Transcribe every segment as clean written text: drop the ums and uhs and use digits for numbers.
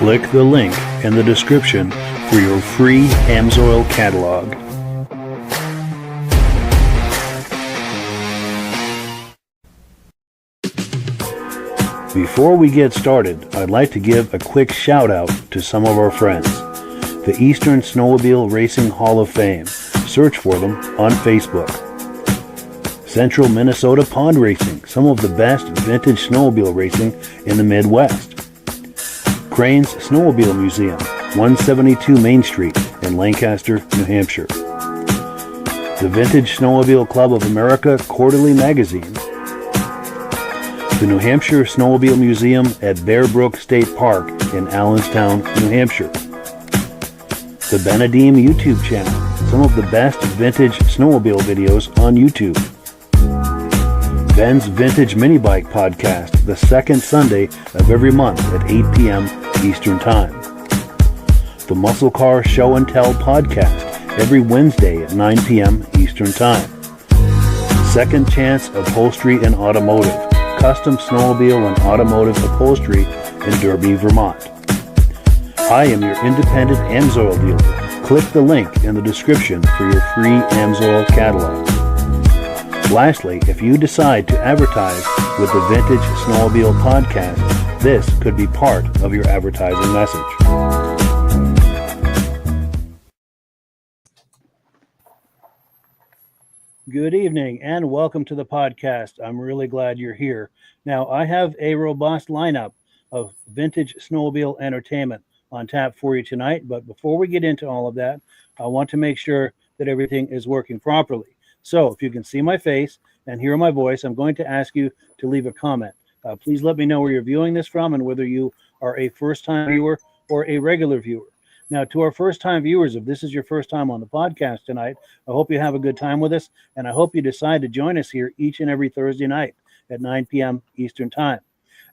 Click the link in the description for your free Amsoil catalog. Before we get started, I'd like to give a quick shout out to some of our friends. The Eastern Snowmobile Racing Hall of Fame. Search for them on Facebook. Central Minnesota Pond Racing, some of the best vintage snowmobile racing in the Midwest. Crane's Snowmobile Museum, 172 Main Street in Lancaster, New Hampshire. The Vintage Snowmobile Club of America Quarterly Magazine. The New Hampshire Snowmobile Museum at Bear Brook State Park in Allenstown, New Hampshire. The Benedeem YouTube channel, some of the best vintage snowmobile videos on YouTube. Ben's Vintage Mini Bike Podcast, the second Sunday of every month at 8 p.m. Eastern Time. The Muscle Car Show and Tell Podcast, every Wednesday at 9 p.m. Eastern Time. Second Chance Upholstery and Automotive, custom snowmobile and automotive upholstery in Derby, Vermont. I am your independent Amsoil dealer. Click the link in the description for your free Amsoil catalog. Lastly, if you decide to advertise with the Vintage Snowmobile Podcast, this could be part of your advertising message. Good evening and welcome to the podcast. I'm really glad you're here. Now, I have a robust lineup of vintage snowmobile entertainment on tap for you tonight, but before we get into all of that, I want to make sure that everything is working properly. So if you can see my face and hear my voice, I'm going to ask you to leave a comment. Please let me know where you're viewing this from and whether you are a first-time viewer or a regular viewer. Now, to our first-time viewers, if this is your first time on the podcast tonight, I hope you have a good time with us, and I hope you decide to join us here each and every Thursday night at 9 p.m. Eastern Time.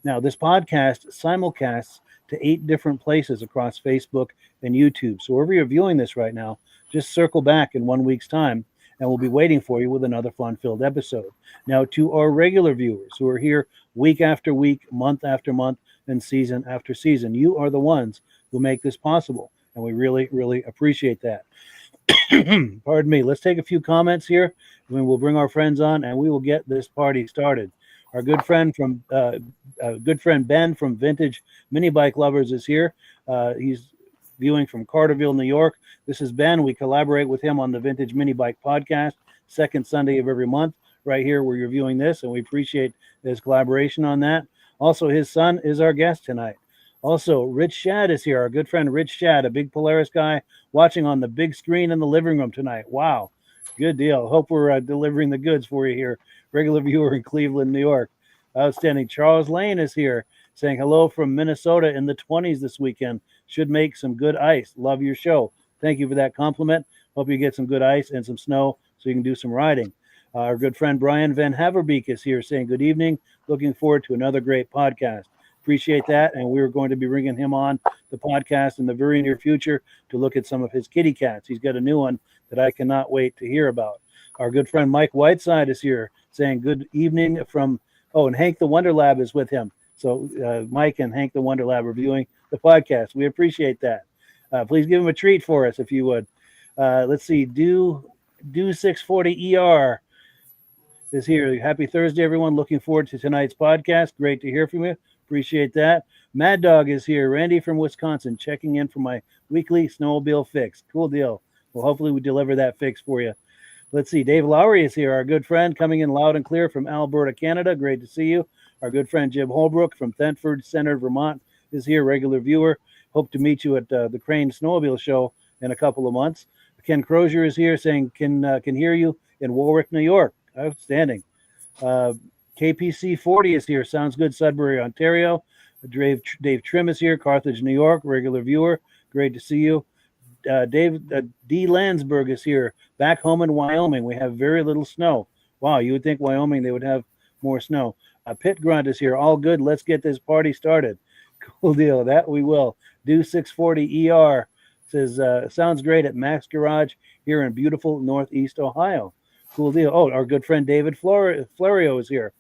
Now, this podcast simulcasts to 8 different places across Facebook and YouTube. So wherever you're viewing this right now, just circle back in 1 week's time, and we'll be waiting for you with another fun-filled episode. Now, to our regular viewers who are here week after week, month after month, and season after season, you are the ones who make this possible. And we really, really appreciate that. Pardon me. Let's take a few comments here. And we'll bring our friends on, and we will get this party started. Our good friend Ben from Vintage Mini Bike Lovers is here. He's viewing from Carterville, New York. This is Ben. We collaborate with him on the Vintage Mini Bike Podcast, second Sunday of every month, right here where you're viewing this, and we appreciate his collaboration on that. Also, his son is our guest tonight. Also, Rich Shad is here, our good friend Rich Shad, a big Polaris guy, watching on the big screen in the living room tonight. Wow, good deal. Hope we're delivering the goods for you here. Regular viewer in Cleveland, New York. Outstanding. Charles Lane is here, saying hello from Minnesota in the 20s this weekend. Should make some good ice. Love your show. Thank you for that compliment. Hope you get some good ice and some snow so you can do some riding. Our good friend Brian Van Haverbeek is here, saying good evening. Looking forward to another great podcast. Appreciate that, and we're going to be bringing him on the podcast in the very near future to look at some of his kitty cats. He's got a new one that I cannot wait to hear about. Our good friend Mike Whiteside is here, saying good evening from, and Hank the Wonder Lab is with him. So Mike and Hank the Wonder Lab are viewing the podcast. We appreciate that. Please give him a treat for us if you would. Let's see, Do 640 ER is here. Happy Thursday, everyone. Looking forward to tonight's podcast. Great to hear from you. Appreciate that. Mad Dog is here. Randy from Wisconsin checking in for my weekly snowmobile fix. Cool deal. Well, hopefully we deliver that fix for you. Let's see. Dave Lowry is here, our good friend, coming in loud and clear from Alberta, Canada. Great to see you. Our good friend Jim Holbrook from Thetford Center, Vermont is here, regular viewer. Hope to meet you at the Crane Snowmobile Show in a couple of months. Ken Crozier is here, saying can hear you in Warwick, New York. Outstanding. KPC 40 is here. Sounds good. Sudbury, Ontario. Dave Trim is here. Carthage, New York. Regular viewer. Great to see you. D. Landsberg is here. Back home in Wyoming, we have very little snow. Wow, you would think Wyoming, they would have more snow. Pit Grunt is here. All good. Let's get this party started. Cool deal. That we will. Do 640 ER says, sounds great at Max Garage here in beautiful Northeast Ohio. Cool deal. Oh, our good friend David Florio is here.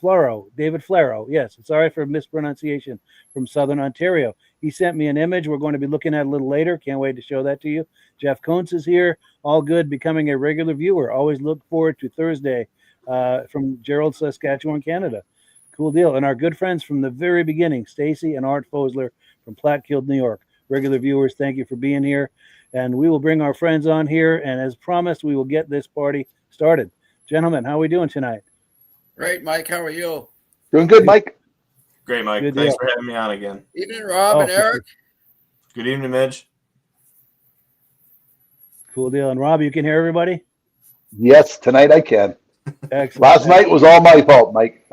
David Flaro. Yes, sorry for mispronunciation, from Southern Ontario. He sent me an image we're going to be looking at a little later. Can't wait to show that to you. Jeff Kuntz is here. All good, becoming a regular viewer. Always look forward to Thursday from Gerald, Saskatchewan, Canada. Cool deal. And our good friends from the very beginning, Stacy and Art Fosler from Platkill, New York. Regular viewers, thank you for being here. And we will bring our friends on here. And as promised, we will get this party started. Gentlemen, how are we doing tonight? Great, Mike. How are you? Doing good, Mike. Great, Mike. Good Thanks deal. for having me on again. Evening, Rob and Eric. Good evening, Midge. Cool deal. And Rob, you can hear everybody? Yes, tonight I can. Excellent. Last night was all my fault, Mike.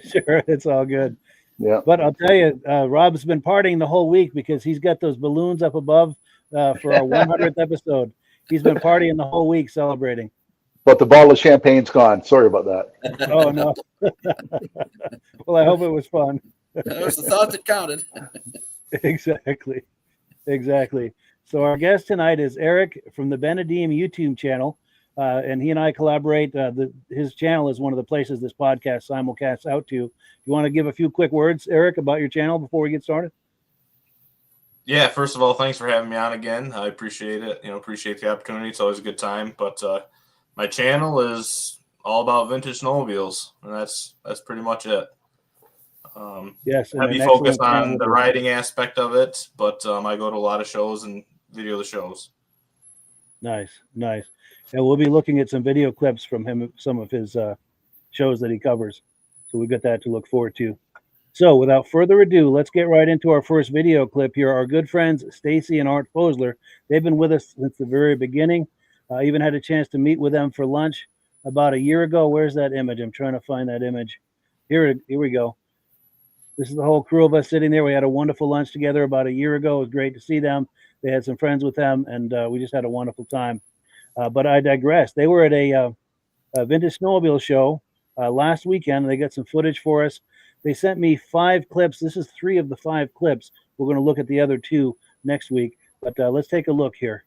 Sure, it's all good. Yeah. But I'll tell you, Rob's been partying the whole week because he's got those balloons up above for our 100th episode. He's been partying the whole week celebrating. But the bottle of champagne's gone. Sorry about that. Oh, no. Well, I hope it was fun. That was the thought that counted. Exactly. So our guest tonight is Eric from the Benedeem YouTube channel, and he and I collaborate. His channel is one of the places this podcast simulcasts out to. You want to give a few quick words, Eric, about your channel before we get started? Yeah, first of all, thanks for having me on again. I appreciate it. Appreciate the opportunity. It's always a good time. But my channel is all about vintage snowmobiles, and that's pretty much it. Yes, heavy focus on the riding aspect of it, but I go to a lot of shows and video the shows. Nice. And we'll be looking at some video clips from him, some of his shows that he covers. So we've got that to look forward to. So without further ado, let's get right into our first video clip here. Our good friends, Stacy and Art Fosler, they've been with us since the very beginning. I even had a chance to meet with them for lunch about a year ago. Where's that image? I'm trying to find that image. Here we go. This is the whole crew of us sitting there. We had a wonderful lunch together about a year ago. It was great to see them. They had some friends with them, and we just had a wonderful time. But I digress. They were at a Vintage Snowmobile show last weekend. They got some footage for us. They sent me 5 clips. This is 3 of the 5 clips. We're going to look at the other 2 next week. But let's take a look here.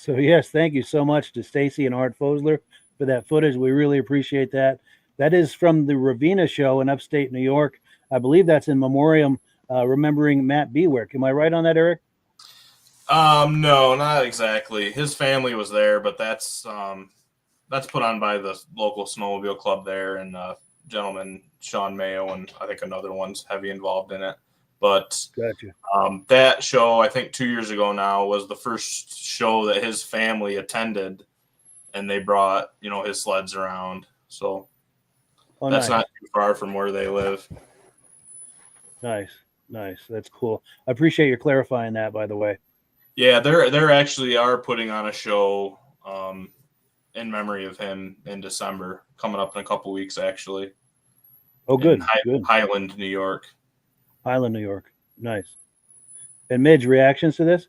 So yes, thank you so much to Stacy and Art Fosler for that footage. We really appreciate that. That is from the Ravina show in upstate New York. I believe that's in memoriam, remembering Matt Bewick. Am I right on that, Eric? No, not exactly. His family was there, but that's put on by the local snowmobile club there, and gentleman Sean Mayo, and I think another one's heavy involved in it. But Gotcha. that show, I think 2 years ago now, was the first show that his family attended, and they brought his sleds around. So that's nice. not too far from where they live. Nice. That's cool. I appreciate you clarifying that, by the way. Yeah, they're actually are putting on a show in memory of him in December, coming up in a couple weeks, actually. Oh, good. Good. Highland, New York. Highland, New York. Nice. And Midge, reactions to this?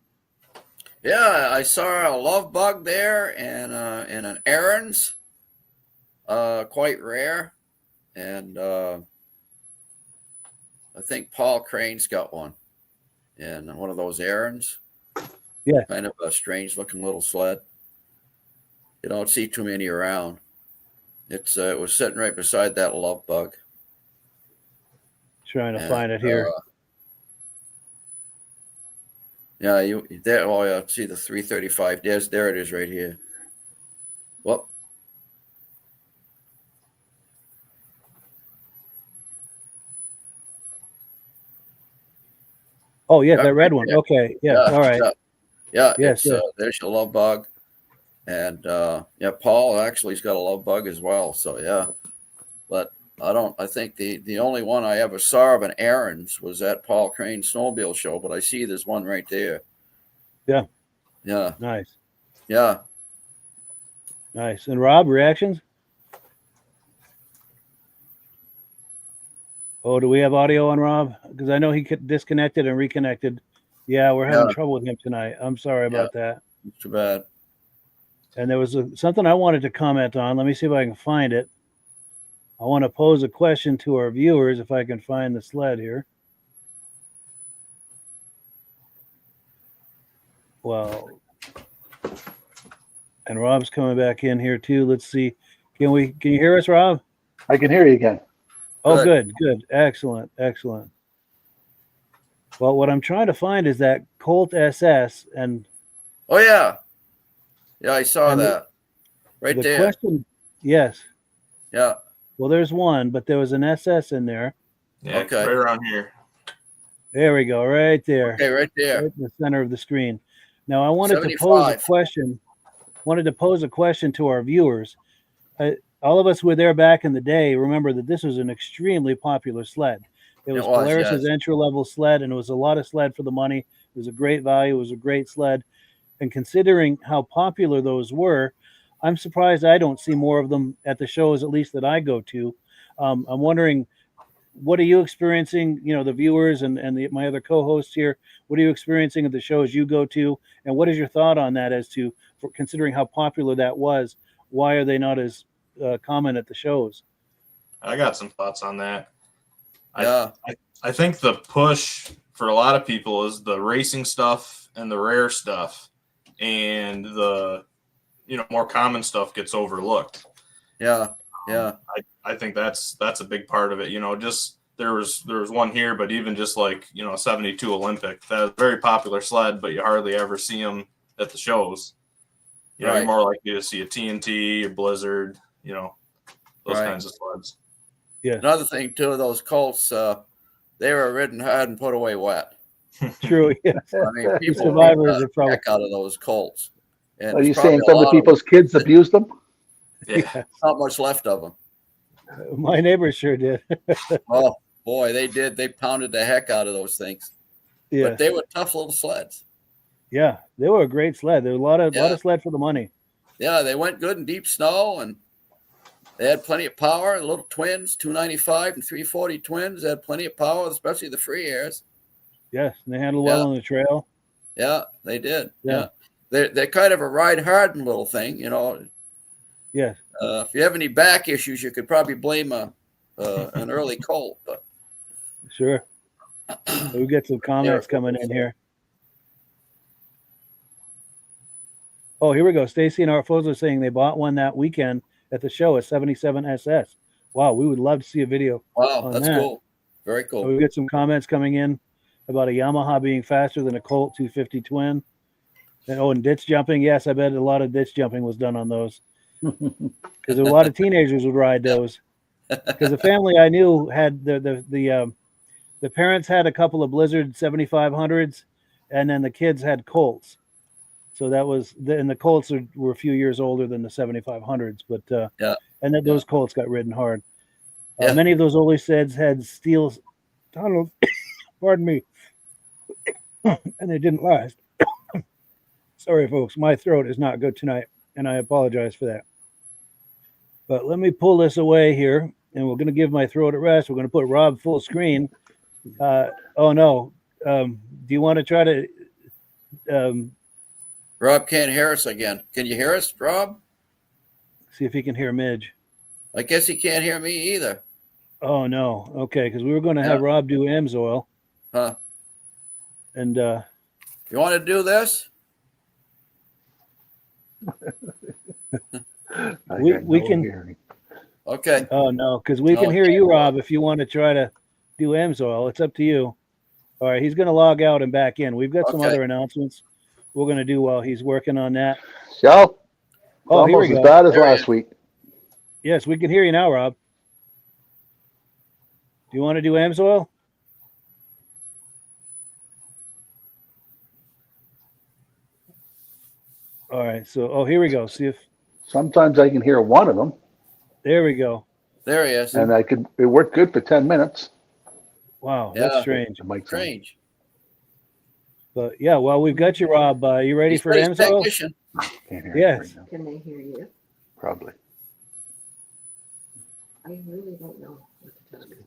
Yeah, I saw a love bug there and an Aaron's, quite rare, and I think Paul Crane's got one, and one of those Aaron's. Yeah, kind of a strange looking little sled. You don't see too many around. It was sitting right beside that love bug. Trying to find it here. Yeah, oh yeah, see the 335. There it is right here. Whoop. Oh yeah, that red one. Okay, yeah, all right. Yeah, yes, there's your love bug, and Paul actually's got a love bug as well. So yeah, but I think the only one I ever saw of an Aaron's was at Paul Crane's snowmobile show, but I see there's one right there. Yeah. Nice. And Rob, reactions? Oh, do we have audio on Rob? Because I know he disconnected and reconnected. Yeah, we're having trouble with him tonight. I'm sorry about that. It's too bad. And there was something I wanted to comment on. Let me see if I can find it. I want to pose a question to our viewers if I can find the sled here. Well, and Rob's coming back in here too. Let's see. Can you hear us, Rob? I can hear you again. Oh, good. Excellent. Well, what I'm trying to find is that Colt SS, and oh yeah, I saw that right there. Question, yes. Yeah. Well, there's one, but there was an SS in there. Yeah, okay. Right around here. There we go, right there. Okay, right there, right in the center of the screen. Now, I wanted to pose a question. To our viewers. All of us were there back in the day. Remember that this was an extremely popular sled. It was Polaris's entry-level sled, and it was a lot of sled for the money. It was a great value. It was a great sled. And considering how popular those were, I'm surprised I don't see more of them at the shows, at least that I go to. I'm wondering, what are you experiencing, the viewers and my other co-hosts here, what are you experiencing at the shows you go to? And what is your thought on that as to, for considering how popular that was, why are they not as common at the shows? I got some thoughts on that. Yeah. I think the push for a lot of people is the racing stuff and the rare stuff, and the more common stuff gets overlooked. Yeah. I think that's a big part of it. Just there was one here, but even just like 72 Olympic, that's a very popular sled, but you hardly ever see them at the shows. You're more likely to see a TNT, a Blizzard, those kinds of sleds. Yeah. Another thing too, those Colts, they were ridden hard and put away wet. True. Yeah. I mean, people survivors are probably heck out of those Colts. And are you saying some of the people's kids abused them? Yeah. Not much left of them. My neighbors sure did. Oh boy, they did. They pounded the heck out of those things. Yeah. But they were tough little sleds. Yeah, they were a great sled. There was a lot of sled for the money. Yeah, they went good in deep snow, and they had plenty of power. The little twins, 295 and 340 twins, had plenty of power, especially the free airs. Yes, and they handled well on the trail. Yeah, they did. Yeah. They're kind of a ride hardened little thing, Yes. If you have any back issues, you could probably blame an early Colt. But sure. We get some comments coming in here. Oh, here we go. Stacy and Arfozo saying they bought one that weekend at the show, a 77 SS. Wow, we would love to see a video. Wow, on that's that. cool. Very cool. We get some comments coming in about a Yamaha being faster than a Colt 250 twin. And ditch jumping. Yes, I bet a lot of ditch jumping was done on those because a lot of teenagers would ride those. Because the family I knew had the parents had a couple of Blizzard 7500s, and then the kids had Colts. So that was and the Colts were a few years older than the 7500s, but and then those Colts got ridden hard. Many of those older sets had steel tunnels. Pardon me, and they didn't last. Sorry, folks, my throat is not good tonight, and I apologize for that. But let me pull this away here, and we're going to give my throat a rest. We're going to put Rob full screen. Oh no, do you want to try to? Rob can't hear us again. Can you hear us, Rob? See if he can hear Midge. I guess he can't hear me either. Oh no. Okay, because we were going to have Rob do Amsoil. Huh? And you want to do this? we can hear. Okay. Oh no, because we can hear you, Rob. If you want to try to do Amsoil, it's up to you. All right, he's going to log out and back in. We've got some other announcements we're going to do while he's working on that. So, oh, here we almost go. as bad as last week. Yes, we can hear you now, Rob. Do you want to do Amsoil? All right, so here we go. See if sometimes I can hear one of them. There we go. There he is. And it worked good for 10 minutes. Wow, that's strange. Strange. But yeah, well, we've got you, Rob. You ready for Amsoil? Yes. Right, can they hear you? Probably. I really don't know what to tell you.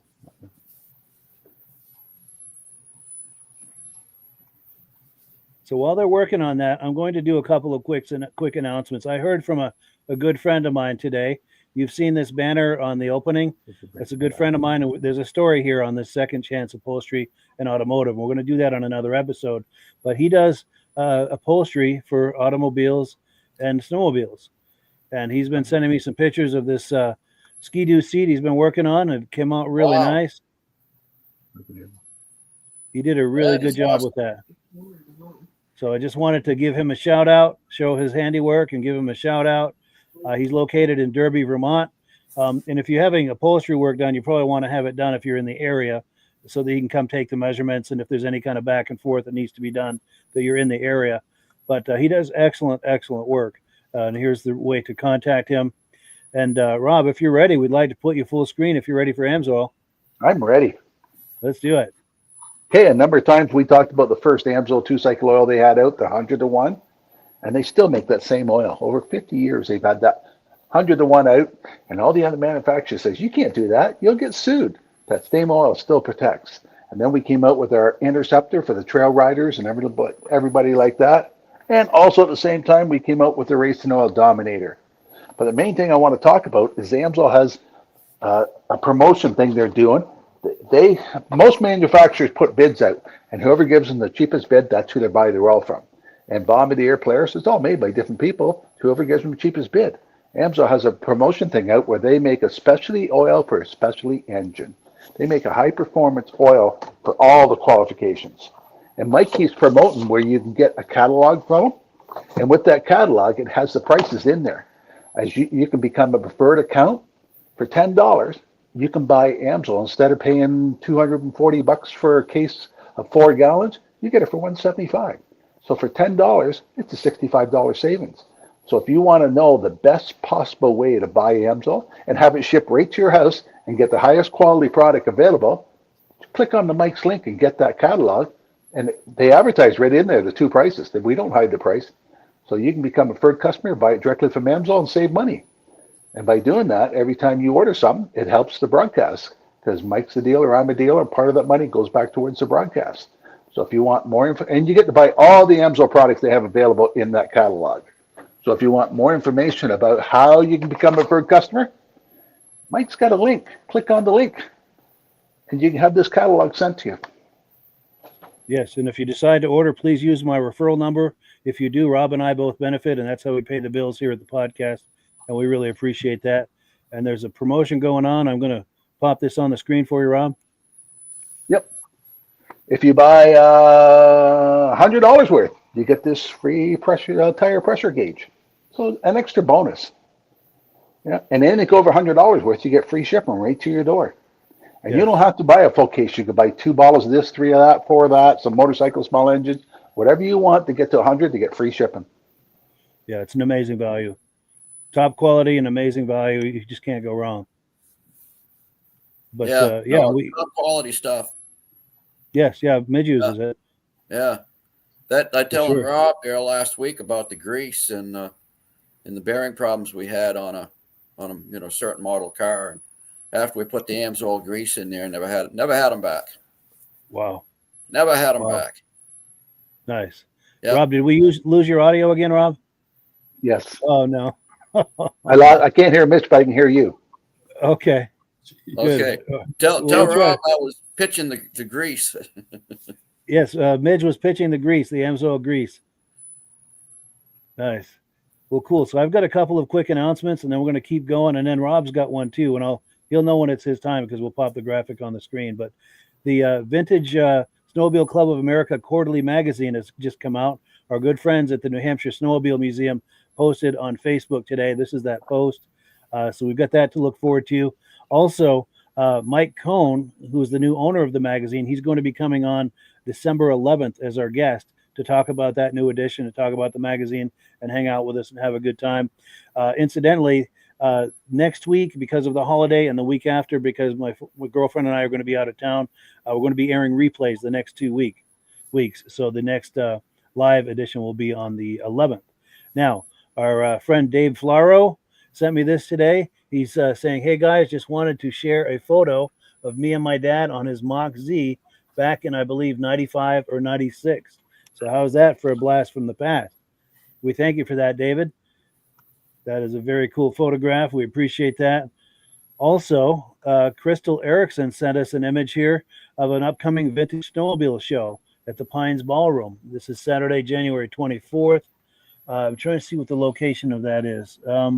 So while they're working on that, I'm going to do a couple of quick announcements. I heard from a good friend of mine today. You've seen this banner on the opening. That's a good friend of mine. There's a story here on this Second Chance Upholstery and Automotive. We're going to do that on another episode. But he does upholstery for automobiles and snowmobiles. And he's been sending me some pictures of this Ski-Doo seat he's been working on. It came out really nice. He did a really good job with that. So I just wanted to give him a shout out, show his handiwork, and give him a shout out. He's located in Derby, Vermont. And if you're having upholstery work done, you probably want to have it done if you're in the area so that you can come take the measurements. And if there's any kind of back and forth that needs to be done, that you're in the area. But he does excellent work. And here's the way to contact him. And Rob, if you're ready, we'd like to put you full screen if you're ready for Amsoil. I'm ready. Let's do it. Okay, a number of times we talked about the first Amsoil 2-cycle oil they had out, the 100-to-1, and they still make that same oil. Over 50 years, they've had that 100-to-1 out, and all the other manufacturers says, you can't do that. You'll get sued. That same oil still protects. And then we came out with our Interceptor for the trail riders and everybody like that. And also at the same time, we came out with the Racing Oil Dominator. But the main thing I want to talk about is Amsoil has a promotion thing they're doing. Most manufacturers put bids out, and whoever gives them the cheapest bid, that's who they buy their oil from. And Bombardier, Polaris, it's all made by different people. Whoever gives them the cheapest bid. Amsoil has a promotion thing out where they make a specialty oil for a specialty engine. They make a high-performance oil for all the qualifications. And Mike keeps promoting where you can get a catalog from them. And with that catalog, it has the prices in there. As you can become a preferred account for $10. You can buy Amsoil instead of paying $240 for a case of 4 gallons. You get it for $175. So for $10, it's a $65 savings. So if you want to know the best possible way to buy Amsoil and have it shipped right to your house and get the highest quality product available, click on the Mike's link and get that catalog. And they advertise right in there the two prices. We don't hide the price. So you can become a preferred customer, buy it directly from Amsoil, and save money. And by doing that, every time you order something, it helps the broadcast because Mike's the dealer, I'm a dealer, and part of that money goes back towards the broadcast. So if you want more info, and you get to buy all the Amsoil products they have available in that catalog. So if you want more information about how you can become a preferred customer, Mike's got a link. Click on the link, and you can have this catalog sent to you. Yes, and if you decide to order, please use my referral number. If you do, Rob and I both benefit, and that's how we pay the bills here at the podcast, and we really appreciate that. And there's a promotion going on. I'm going to pop this on the screen for you, Rob. Yep. If you buy $100 worth, you get this free tire pressure gauge. So an extra bonus. Yeah. And anything over $100 worth, you get free shipping right to your door. And you don't have to buy a full case. You could buy 2 bottles of this, 3 of that, 4 of that, some motorcycle, small engines, whatever you want to get to 100 to get free shipping. Yeah, it's an amazing value. Top quality and amazing value. You just can't go wrong. But top quality stuff. Yes, Midge uses it. Yeah, that I telling sure. Rob there last week about the grease and the bearing problems we had on a certain model car. And after we put the Amsoil grease in there, never had them back. Wow. Never had them back. Nice. Yep. Rob, did we lose your audio again, Rob? Yes. Oh no. I can't hear Mitch, but I can hear you. Okay. Okay. Good. Tell Rob I was pitching the grease. Yes, Midge was pitching the grease, the Amsoil grease. Nice. Well, cool. So I've got a couple of quick announcements, and then we're going to keep going. And then Rob's got one too, and he'll know when it's his time because we'll pop the graphic on the screen. But the Vintage Snowmobile Club of America quarterly magazine has just come out. Our good friends at the New Hampshire Snowmobile Museum posted on Facebook today. This is that post. So we've got that to look forward to. Also, Mike Cohn, who's the new owner of the magazine, he's going to be coming on December 11th as our guest to talk about that new edition, to talk about the magazine and hang out with us and have a good time. Incidentally, next week, because of the holiday, and the week after, because my girlfriend and I are going to be out of town, we're going to be airing replays the next 2 weeks. So the next live edition will be on the 11th. Now, our friend Dave Flaro sent me this today. He's saying, hey, guys, just wanted to share a photo of me and my dad on his Mach Z back in, I believe, 95 or 96. So how's that for a blast from the past? We thank you for that, David. That is a very cool photograph. We appreciate that. Also, Crystal Erickson sent us an image here of an upcoming Vintage Snowmobile show at the Pines Ballroom. This is Saturday, January 24th. I'm trying to see what the location of that is. I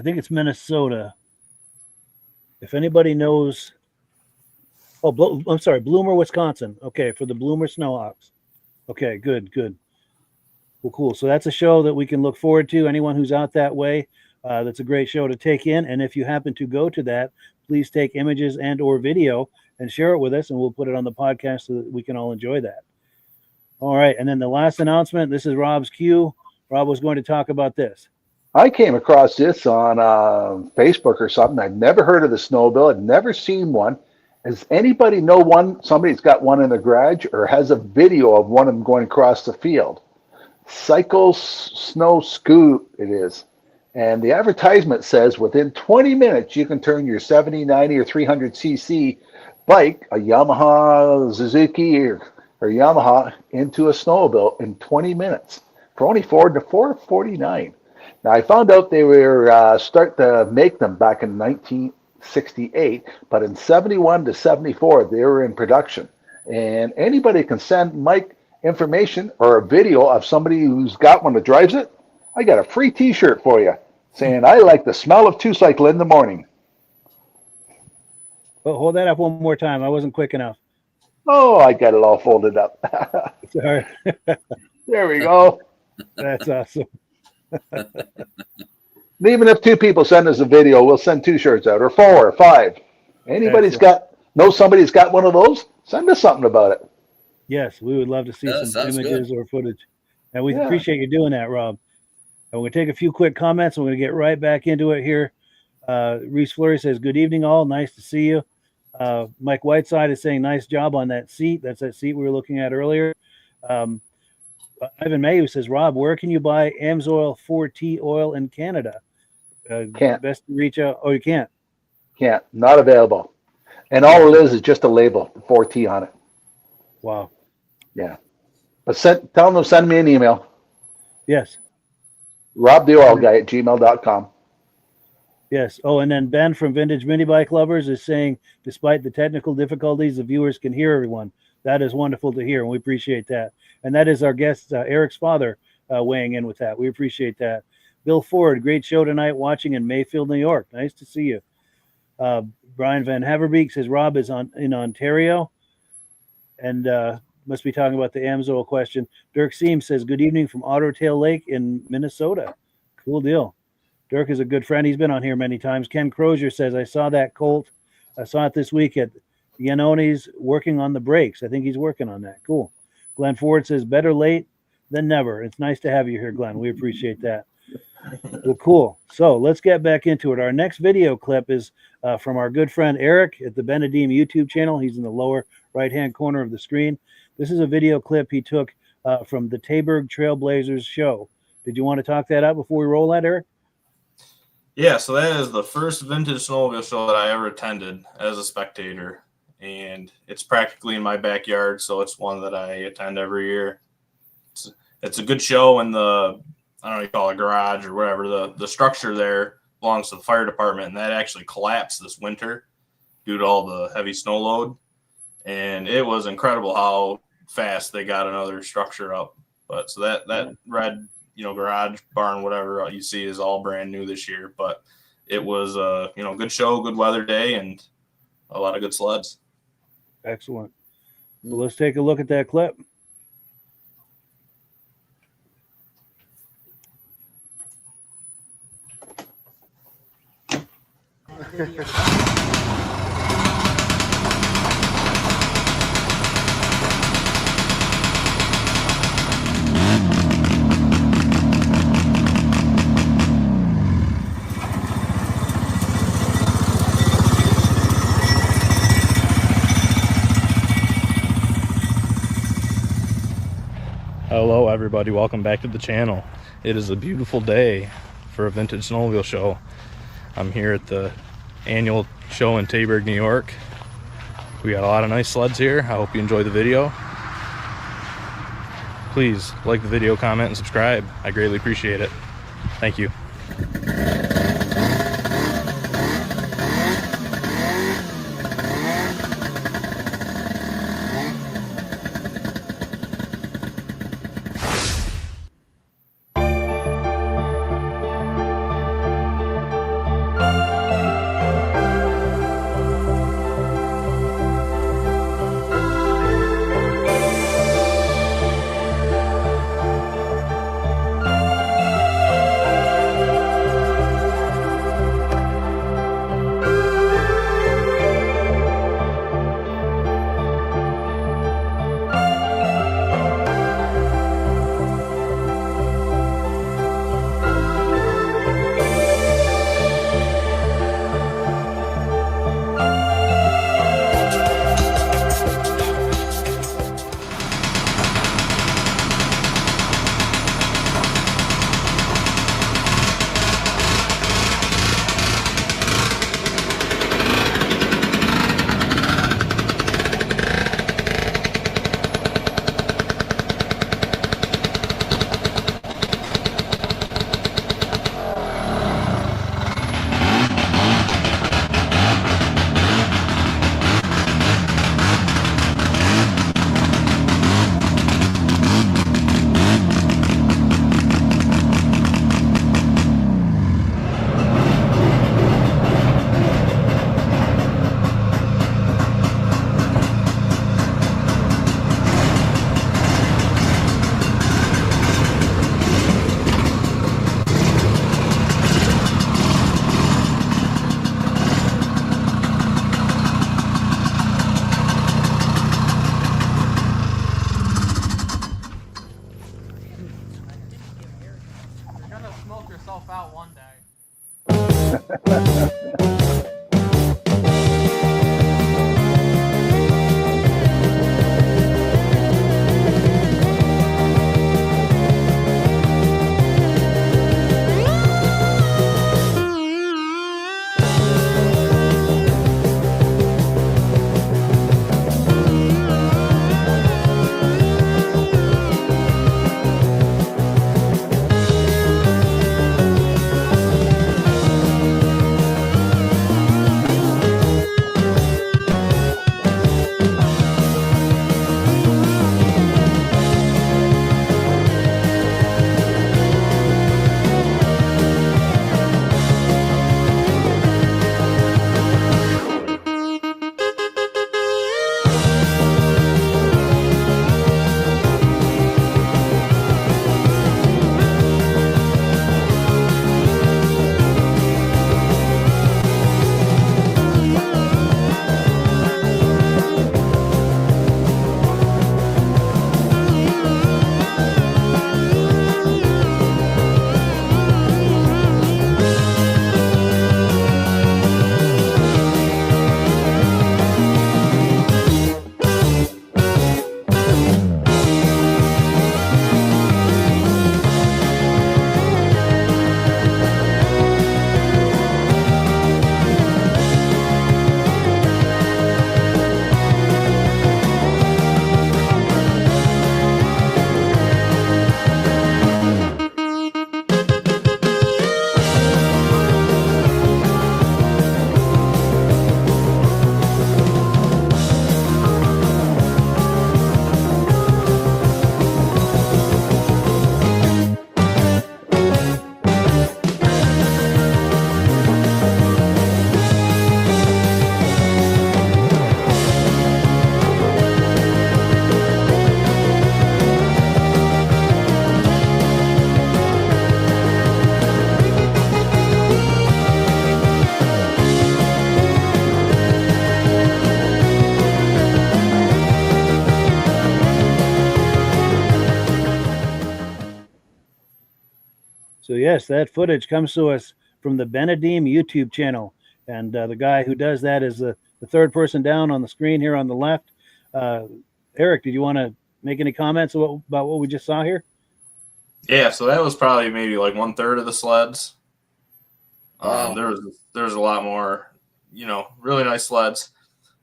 think it's Minnesota. If anybody knows, I'm sorry, Bloomer, Wisconsin. Okay, for the Bloomer Snowhawks. Okay, good. Well, cool. So that's a show that we can look forward to. Anyone who's out that way, that's a great show to take in. And if you happen to go to that, please take images and or video and share it with us, and we'll put it on the podcast so that we can all enjoy that. All right, and then the last announcement, this is Rob's cue. Rob was going to talk about this. I came across this on Facebook or something. I'd never heard of the snowmobile. I'd never seen one. Does anybody know somebody's got one in the garage or has a video of one of them going across the field? Cycle Snow Scoot it is. And the advertisement says within 20 minutes, you can turn your 70, 90, or 300cc bike, a Yamaha, Suzuki, or Yamaha, into a snowmobile in 20 minutes for only $449. Now, I found out they were start to make them back in 1968, but in 71 to 74, they were in production. And anybody can send Mike information or a video of somebody who's got one that drives it. I got a free T-shirt for you saying, I like the smell of two-cycle in the morning. Well, hold that up one more time. I wasn't quick enough. Oh, I got it all folded up. Sorry. There we go. That's awesome. Even if 2 people send us a video, we'll send 2 shirts out, or 4 or 5. Anybody's knows somebody's got one of those, send us something about it. Yes, we would love to see some images or footage. And we appreciate you doing that, Rob. And we're going to take a few quick comments, and we're going to get right back into it here. Reese Fleury says, good evening, all. Nice to see you. Mike Whiteside is saying, nice job on that seat. That's that seat we were looking at earlier. Ivan Mayu says, Rob, where can you buy Amsoil 4T oil in Canada? Can't. Best to reach out. Oh, you can't? Can't. Not available. And all it is just a label, 4T on it. Wow. Yeah. But tell them to send me an email. Yes. RobTheOilGuy@gmail.com. Yes. Oh, and then Ben from Vintage Mini Bike Lovers is saying, despite the technical difficulties, the viewers can hear everyone. That is wonderful to hear, and we appreciate that. And that is our guest, Eric's father, weighing in with that. We appreciate that. Bill Ford, great show tonight, watching in Mayfield, New York. Nice to see you. Brian Van Haverbeek says Rob is in Ontario, and must be talking about the Amsoil question. Dirk Seam says, good evening from Otter Tail Lake in Minnesota. Cool deal. Dirk is a good friend. He's been on here many times. Ken Crozier says, I saw that Colt. I saw it this week at Iannoni's working on the brakes. I think he's working on that. Cool. Glenn Ford says, better late than never. It's nice to have you here, Glenn. We appreciate that. Well, cool. So let's get back into it. Our next video clip is from our good friend Eric at the Benedeem YouTube channel. He's in the lower right-hand corner of the screen. This is a video clip he took from the Taberg Trailblazers show. Did you want to talk that out before we roll that, Eric? Yeah, so that is the first Vintage Snowmobile show that I ever attended as a spectator, and it's practically in my backyard, so it's one that I attend every year. It's a good show, and I don't know what you call it, garage or whatever, the structure there belongs to the fire department, and that actually collapsed this winter due to all the heavy snow load, and it was incredible how fast they got another structure up. But so that red, garage, barn, whatever you see is all brand new this year. But it was a, good show, good weather day, and a lot of good sleds. Excellent. Well, let's take a look at that clip. Hello everybody, welcome back to the channel. It is a beautiful day for a vintage snowmobile show. I'm here at the annual show in Taberg, New York. We got a lot of nice sleds here. I hope you enjoy the video. Please like the video, comment, and subscribe. I greatly appreciate it. Thank you. So yes, that footage comes to us from the Benedeem YouTube channel, and the guy who does that is the third person down on the screen here on the left. Eric, did you want to make any comments about what we just saw here? Yeah, so that was probably maybe like 1/3 of the sleds. Wow. There was a lot more, really nice sleds.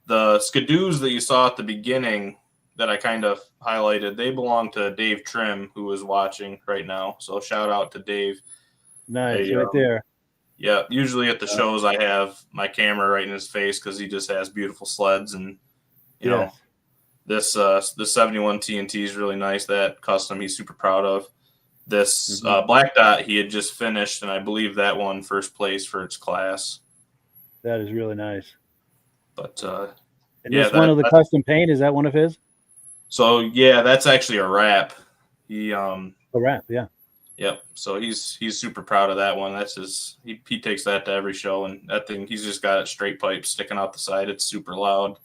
The skidoos that you saw at the beginning that I kind of highlighted, they belong to Dave Trim, who is watching right now. So shout out to Dave. Nice, right there. Yeah, usually at the shows I have my camera right in his face because he just has beautiful sleds, and you know this the 71 TNT is really nice. That custom he's super proud of. This Black Dot he had just finished, and I believe that won first place for its class. That is really nice. But and this one of the custom paint, is that one of his? So yeah, that's actually a wrap. A wrap, yeah. Yep. So he's super proud of that one. That's his. He takes that to every show, and that thing he's just got it straight pipe sticking out the side. It's super loud.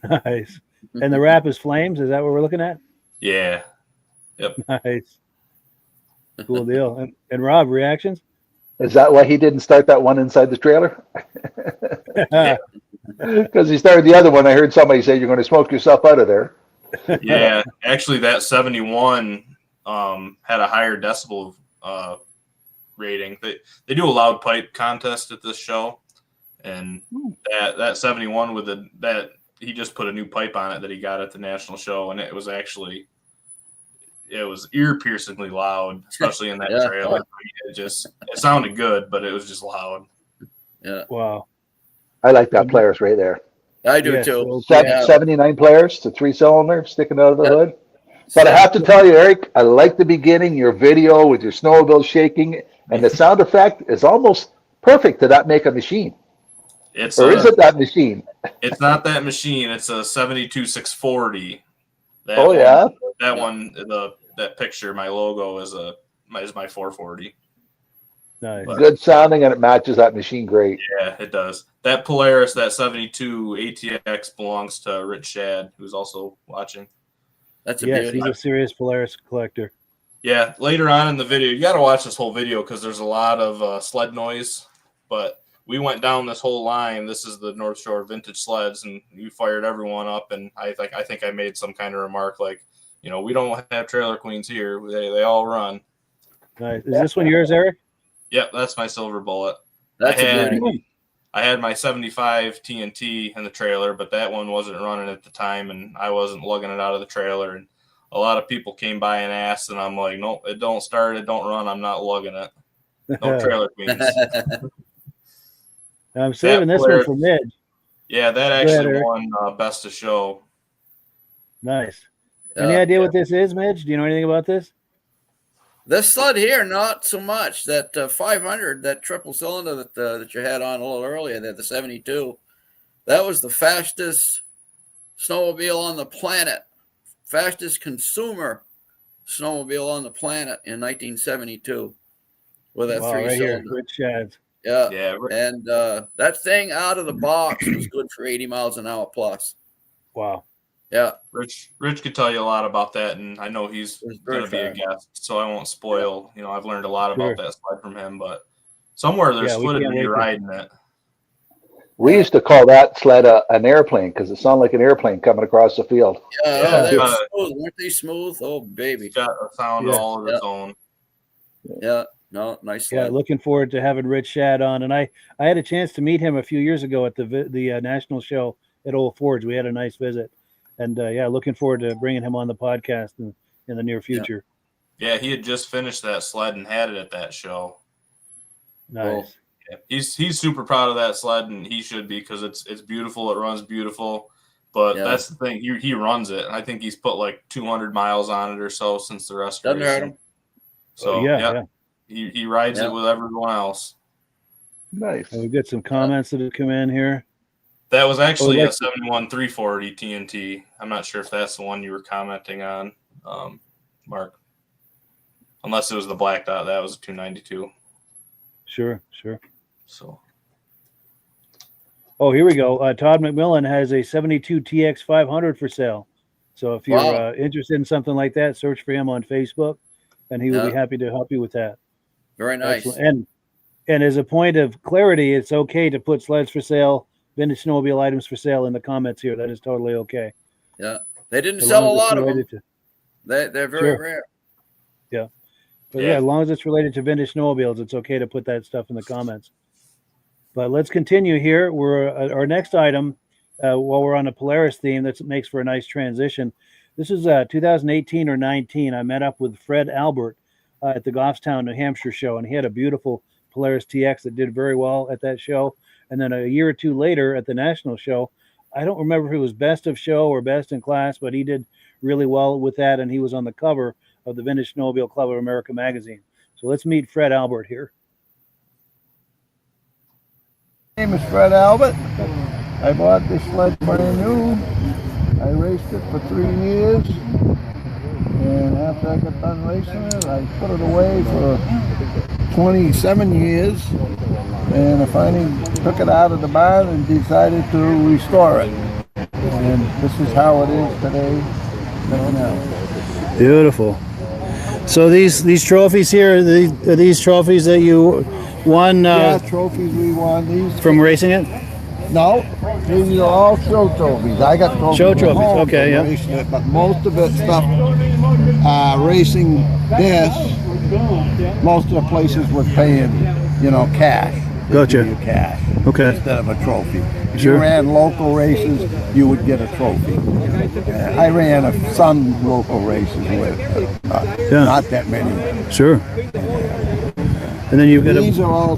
Nice. And the wrap is flames. Is that what we're looking at? Yeah. Yep. Nice. Cool deal. And Rob, reactions? Is that why he didn't start that one inside the trailer? Because he started the other one. I heard somebody say you're going to smoke yourself out of there. Yeah, actually, that 71 had a higher decibel rating. They do a loud pipe contest at this show, and that 71 with that he just put a new pipe on it that he got at the national show, and it was ear piercingly loud, especially in that trailer. It sounded good, but it was just loud. Yeah. Wow. I like that players right there. I do too. 79 players to 3-cylinder sticking out of the hood. But I have to tell you, Eric, I like the beginning, your video with your snowmobile shaking, and the sound effect is almost perfect to that make a machine. Is it that machine? It's not that machine. It's a 72-640. That one, that picture, my logo is my 440. Nice. Good sounding, and it matches that machine great. Yeah, it does. That Polaris, that 72 ATX belongs to Rich Shad, who's also watching. That's a beauty. He's a serious Polaris collector. Yeah, later on in the video, you got to watch this whole video because there's a lot of sled noise. But we went down this whole line. This is the North Shore Vintage Sleds, and you fired everyone up. And I think I made some kind of remark like, we don't have trailer queens here. They all run. Nice. Is this one yours, Eric? Yep, that's my Silver Bullet. That's a beauty. I had my 75 TNT in the trailer, but that one wasn't running at the time, and I wasn't lugging it out of the trailer. And a lot of people came by and asked, and I'm like, nope, it don't start, it don't run. I'm not lugging it. No trailer queens. I'm saving this one for Midge. Yeah, that actually won Best of Show. Nice. Any idea what this is, Midge? Do you know anything about this? This sled here, not so much. That 500, that triple cylinder that you had on a little earlier, the 72, that was the fastest snowmobile on the planet, fastest consumer snowmobile on the planet in 1972 with that 3-cylinder. Rich Shads. Yeah. And that thing out of the box was good for 80 miles an hour plus. Wow. Yeah, Rich could tell you a lot about that, and I know he's going to be a guest, so I won't spoil. I've learned a lot about that sled from him, but somewhere there's footage of me riding it. We used to call that sled an airplane because it sounded like an airplane coming across the field. They were smooth. Weren't they smooth? Oh, baby. It's got a sound all of its own. Yeah, no, nice sled. Yeah, looking forward to having Rich Shad on, and I had a chance to meet him a few years ago at the national show at Old Forge. We had a nice visit. And looking forward to bringing him on the podcast in the near future. Yeah, he had just finished that sled and had it at that show. Nice. Cool. Yeah, he's super proud of that sled, and he should be because it's beautiful. It runs beautiful, but that's the thing. He runs it. I think he's put like 200 miles on it or so since the restoration. Doesn't hurt him. So he rides it with everyone else. Nice. And we've got some comments that have come in here. That was actually a 71 340 TNT. I'm not sure if that's the one you were commenting on, Mark. Unless it was the Black Dot. That was a 292. Sure. So. Oh, here we go. Todd McMillan has a 72 TX 500 for sale. So if you're interested in something like that, search for him on Facebook, and he will be happy to help you with that. Very nice. Excellent. And as a point of clarity, it's okay to put sleds for sale, vintage snowmobile items for sale in the comments here. That is totally okay. Yeah, they didn't As sell long a as it's lot of them. related to- They're very Sure. rare. But Yeah. yeah, as long as it's related to vintage snowmobiles, it's okay to put that stuff in the comments. But let's continue here. We're our next item, while we're on a Polaris theme, that makes for a nice transition. This is 2018 or 19. I met up with Fred Albert at the Goffstown, New Hampshire show, and he had a beautiful Polaris TX that did very well at that show. And then a year or two later at the national show, I don't remember if it was best of show or best in class, but he did really well with that, and he was on the cover of the Vintage Snowmobile Club of America magazine. So let's meet Fred Albert here. My name is Fred Albert. I bought this sled brand new. I raced it for 3 years. And after I got done racing it, I put it away for 27 years. And I finally took it out of the barn and decided to restore it. And this is how it is today. Right now. Beautiful. So these trophies here, are these trophies that you won Yeah, trophies we won. These from racing it? No, these are all show trophies. I got trophies. Show at trophies, home okay, from yeah. racing it, but most of it stuff, racing this, most of the places were paying, cash. They Gotcha. give you cash Okay. instead of a trophy. If Sure. you ran local races, you would get a trophy. I ran some local races with, Yeah. not that many. Sure. And then you've got These are all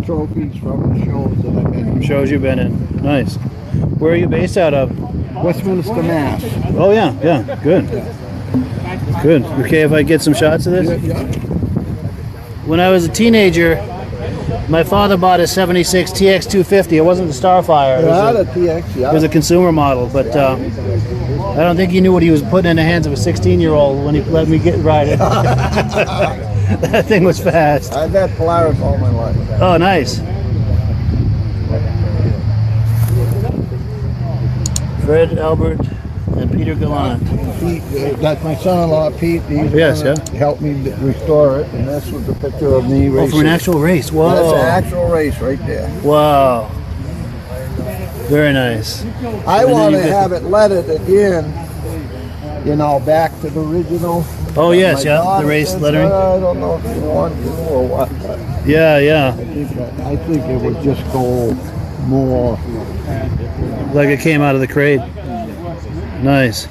trophies from the shows that I've been in. shows you've been in. Nice. Where are you based out of? Westminster, Mass. Oh yeah, good. Good. Okay, if I get some shots of this? When I was a teenager, my father bought a 76 TX 250. It wasn't the Starfire. Yeah, the TX, It was a consumer model, but I don't think he knew what he was putting in the hands of a 16-year-old when he let me ride it. That thing was fast. I've had Polaris all my life. Oh, nice. Fred Albert and Peter Gallant. Pete, that's my son-in-law, Pete. He's Yes, gonna help me restore it, and this was the picture of me racing. Oh, for an actual race. That's Whoa. an actual race right there. Wow. Very nice. I then want you to get have it leaded again, back to the original. Oh, yes, My yeah, the daughter race says, lettering. I don't know if you want to or what, but Yeah. I think it would just go more. Like it came out of the crate. Nice.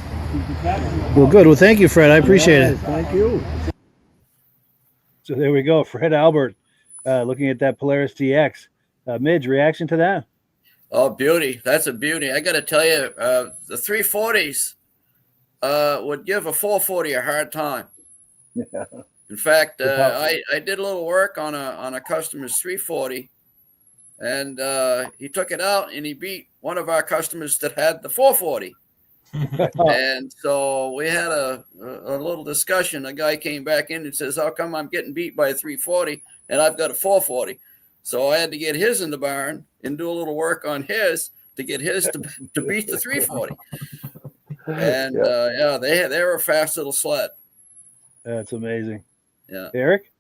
Well, good. Well, thank you, Fred. I appreciate it. Thank you. So there we go. Fred Albert looking at that Polaris TX. Midge, reaction to that? Oh, beauty. That's a beauty. I got to tell you, the 340s would give a 440 a hard time. Yeah. In fact, I did a little work on a customer's 340, and he took it out and he beat one of our customers that had the 440. And so we had a little discussion. A guy came back in and says, how come I'm getting beat by a 340 and I've got a 440? So I had to get his in the barn and do a little work on his to get his to beat the 340. And they were a fast little sled. That's amazing. Yeah. Eric?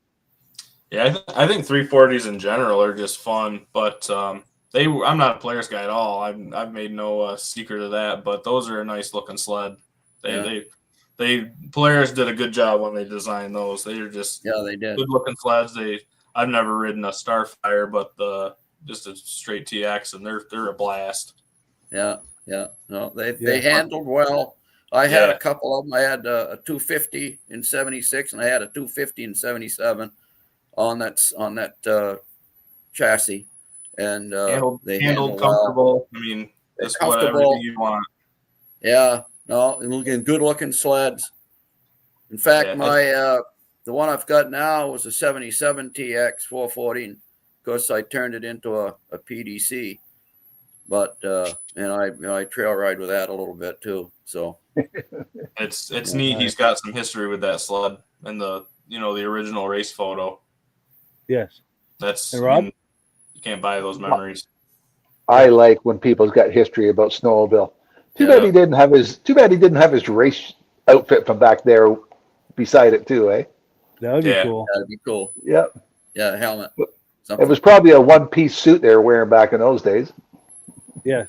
Yeah, I think 340s in general are just fun, but I'm not a Polaris guy at all. I've made no secret of that, but those are a nice looking sled. They Polaris did a good job when they designed those. They are just They did good looking sleds. I've never ridden a Starfire, but just a straight TX, and they're a blast. Yeah. No, they handled well. I had a couple of them. I had a 250 in 76, and I had a 250 in 77 on that chassis. And they handled comfortable. well. I mean, They're just whatever you want. Yeah, no, and good looking sleds. In fact, the one I've got now was a 77 TX 440. And of course, I turned it into a PDC, but and I trail ride with that a little bit too. So it's neat. He's got some history with that sled and the original race photo. Yes. That's and Rob? You can't buy those memories. I like when people's got history about snowmobile. Too bad he didn't have his race outfit from back there beside it too, eh? That would be cool. That'd be cool. Yep. Yeah, helmet. It Something. was probably a one-piece suit they were wearing back in those days. Yes.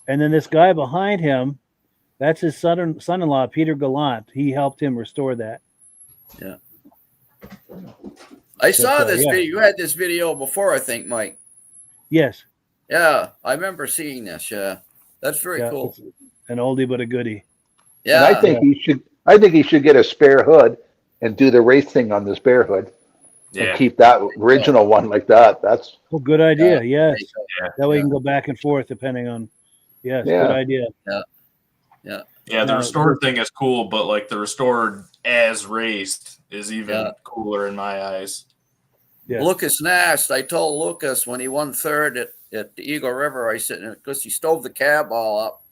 And then this guy behind him, that's his son-in-law, Peter Gallant. He helped him restore that. Yeah. I saw this yeah. video. You had this video before, I think, Mike. Yes. Yeah, I remember seeing this. Yeah, that's very Yeah, cool. it's an oldie but a goodie. Yeah, And I think he should get a spare hood and do the race thing on the spare hood Yeah. and keep that original one like that. That's Oh, good idea. Yeah. Yes. Yeah. That way Yeah. you can go back and forth depending on. Yes, Yeah. good idea. Yeah, the Now, restored thing is cool, but like the restored as raced is even Yeah. cooler in my eyes. Yeah. Lucas Nast. I told Lucas when he won third at the Eagle River, I said, because he stove the cab all up,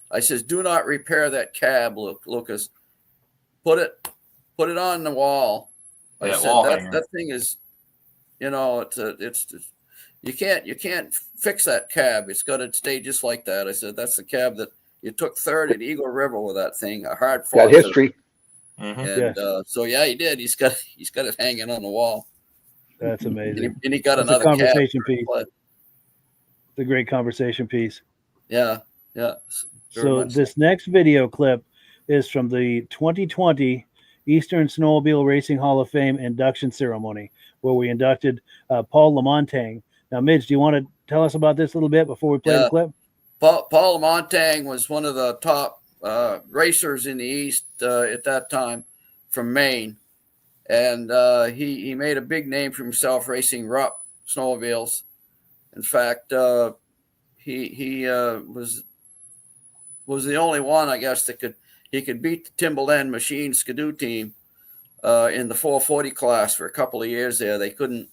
I says, do not repair that cab, Lucas. Put it on the wall. I Yeah, said wall hanger. that thing is, it's you can't fix that cab. It's got to stay just like that. I said that's the cab that you took third at Eagle River with that thing. A hard fought. got history. Mm-hmm. And Yes. so yeah, he did. He's got it hanging on the wall. That's amazing. And he got That's a another cab. conversation piece. But It's a great conversation piece. yeah. Very So much this next video clip is from the 2020 Eastern Snowmobile Racing Hall of Fame induction ceremony, where we inducted Paul Lamontagne. Now, Midge, do you want to tell us about this a little bit before we play the clip? Paul Lamontagne was one of the top racers in the East at that time from Maine. And he made a big name for himself racing Rupp snowmobiles. In fact, he was the only one, I guess, that could beat the Timberland Machine Skidoo team in the 440 class for a couple of years there. They couldn't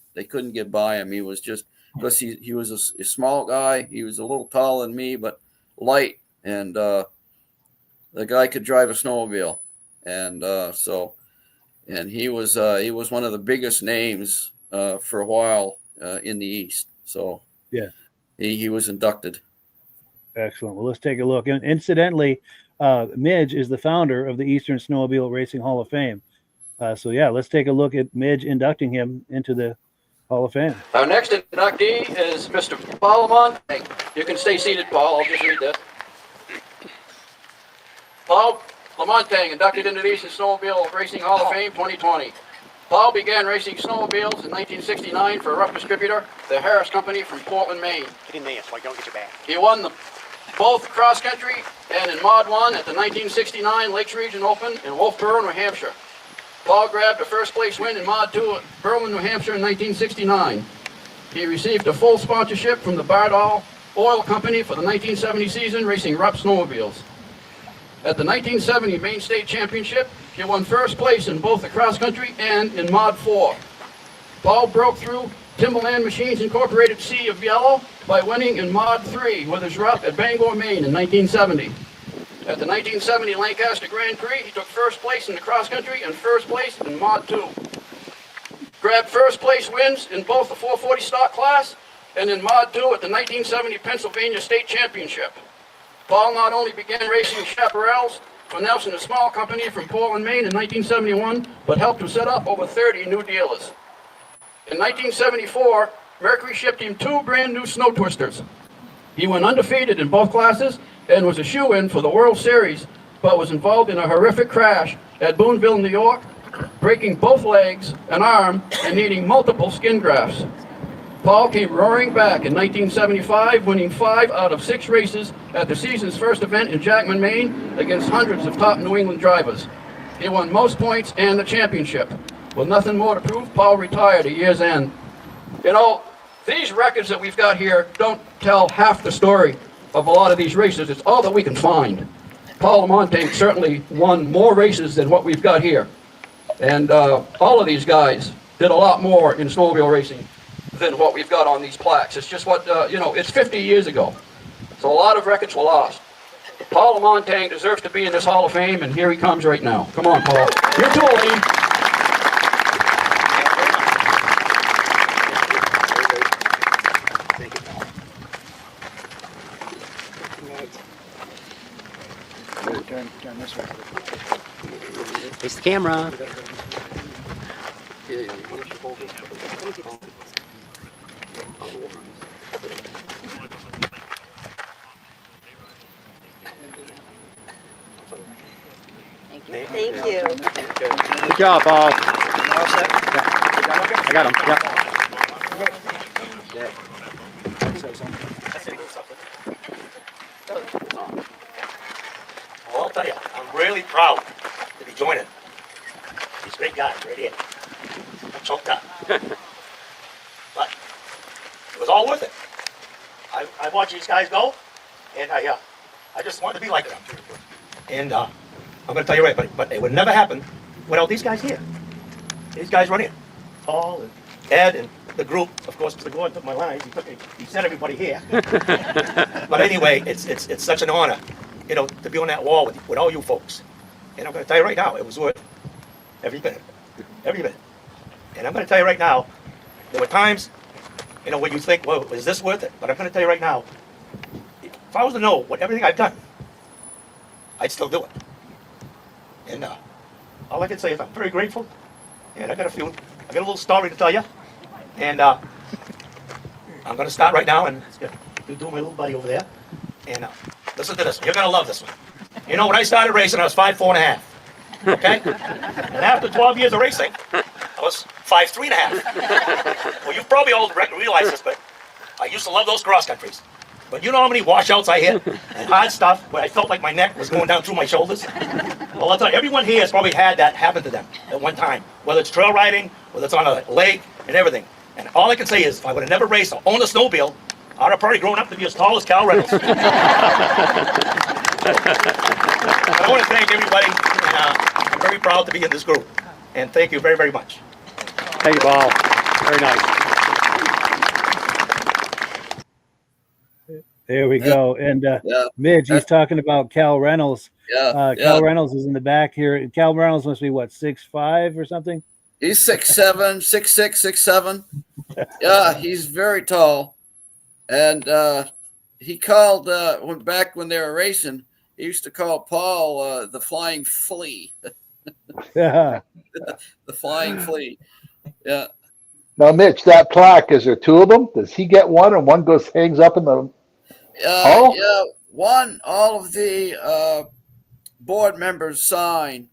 get by him. He was just because he was a small guy. He was a little taller than me, but light, and the guy could drive a snowmobile, and and he was one of the biggest names for a while in the East. So yeah, he was inducted. Excellent. Well, let's take a look. And incidentally, Midge is the founder of the Eastern Snowmobile Racing Hall of Fame. So yeah, let's take a look at Midge inducting him into the Hall of Fame. Our next inductee is Mr. Paul Lamontagne. You can stay seated, Paul. I'll just read this. Paul Lamontagne, inducted into the Eastern Snowmobile Racing Hall of Fame 2020. Paul began racing snowmobiles in 1969 for a rough distributor, the Harris Company from Portland, Maine. Get in there so I don't get you back. He won both cross country and in Mod 1 at the 1969 Lakes Region Open in Wolfboro, New Hampshire. Paul grabbed a first place win in Mod 2 at Berlin, New Hampshire in 1969. He received a full sponsorship from the Bardall Oil Company for the 1970 season racing Rupp snowmobiles. At the 1970 Maine State Championship, he won first place in both the cross country and in Mod 4. Paul broke through Timberland Machines Incorporated Sea of Yellow by winning in Mod 3 with his Rupp at Bangor, Maine in 1970. At the 1970 Lancaster Grand Prix, he took first place in the cross country and first place in Mod 2. Grabbed first place wins in both the 440 stock class and in Mod 2 at the 1970 Pennsylvania State Championship. Paul not only began racing chaparrals for Nelson, a small company from Portland, Maine in 1971, but helped to set up over 30 new dealers. In 1974, Mercury shipped him 2 brand new snow twisters. He went undefeated in both classes and was a shoo-in for the World Series, but was involved in a horrific crash at Boonville, New York, breaking both legs, an arm, and needing multiple skin grafts. Paul came roaring back in 1975, winning 5 out of 6 races at the season's first event in Jackman, Maine, against hundreds of top New England drivers. He won most points and the championship. With nothing more to prove, Paul retired at year's end. You know, these records that we've got here don't tell half the story of a lot of these races. It's all that we can find. Paul Lamontagne certainly won more races than what we've got here. And all of these guys did a lot more in snowmobile racing than what we've got on these plaques. It's just what, it's 50 years ago. So a lot of records were lost. Paul Lamontagne deserves to be in this Hall of Fame, and here he comes right now. Come on, Paul. You're too old, Lee. Face the camera. Thank you. Good job, Paul. I got him. Yeah. Well, I'll tell you, I'm really proud to be joining these great guys right here. I'm choked up. But it was all worth it. I watched these guys go, and I just wanted to be like them. And I'm going to tell you right, but it would never happen without these guys here. These guys run here. Paul and Ed and the group, of course, Mr. Gordon took my lines. He sent everybody here. But anyway, it's such an honor, to be on that wall with all you folks. And I'm going to tell you right now, it was worth every minute. Every minute. And I'm going to tell you right now, there were times, where you think, well, is this worth it? But I'm going to tell you right now, if I was to know what everything I've done, I'd still do it. And all I can say is I'm very grateful. And I got a little story to tell you. And I'm going to start right now and do my little buddy over there. And listen to this. You're going to love this one. When I started racing, I was 5'4.5". Okay? And after 12 years of racing, I was 5'3.5". Well, you probably all realize this, but I used to love those cross countries. But you know how many washouts I hit and hard stuff where I felt like my neck was going down through my shoulders? Well, I'll tell you, everyone here has probably had that happen to them at one time, whether it's trail riding, whether it's on a lake and everything. And all I can say is, if I would have never raced or owned a snowmobile, I would have probably grown up to be as tall as Cal Reynolds. I want to thank everybody, and I'm very proud to be in this group. And thank you very, very much. Thank you, Paul. Very nice. There we go. And Midge, he's talking about Cal Reynolds. Cal Reynolds is in the back here. Cal Reynolds must be what, 6'5" or something? He's 6'7", 6'6", 6'7". Yeah, he's very tall. And he called back when they were racing. He used to call Paul the Flying Flea. Yeah. The Flying Flea. Yeah. Now, Mitch, that plaque, is there two of them? Does he get one and one hangs up in the hall? Yeah, one, all of the board members sign.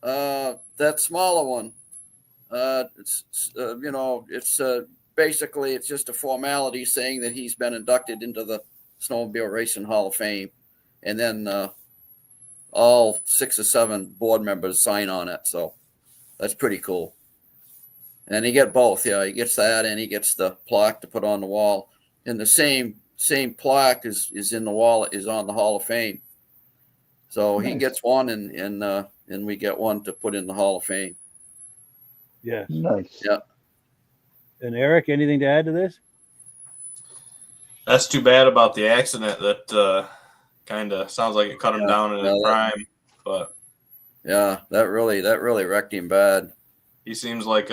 That smaller one. It's basically it's just a formality saying that he's been inducted into the Snowmobile Racing Hall of Fame. And then all 6 or 7 board members sign on it. So that's pretty cool. And he get both. Yeah, he gets that and he gets the plaque to put on the wall. And the same plaque is in the wall, is on the Hall of Fame. So nice. He gets one and we get one to put in the Hall of Fame. Yeah. Nice. Yeah. And Eric, anything to add to this? That's too bad about the accident. That kind of sounds like it cut him down in his prime. But yeah, that really wrecked him bad. He seems like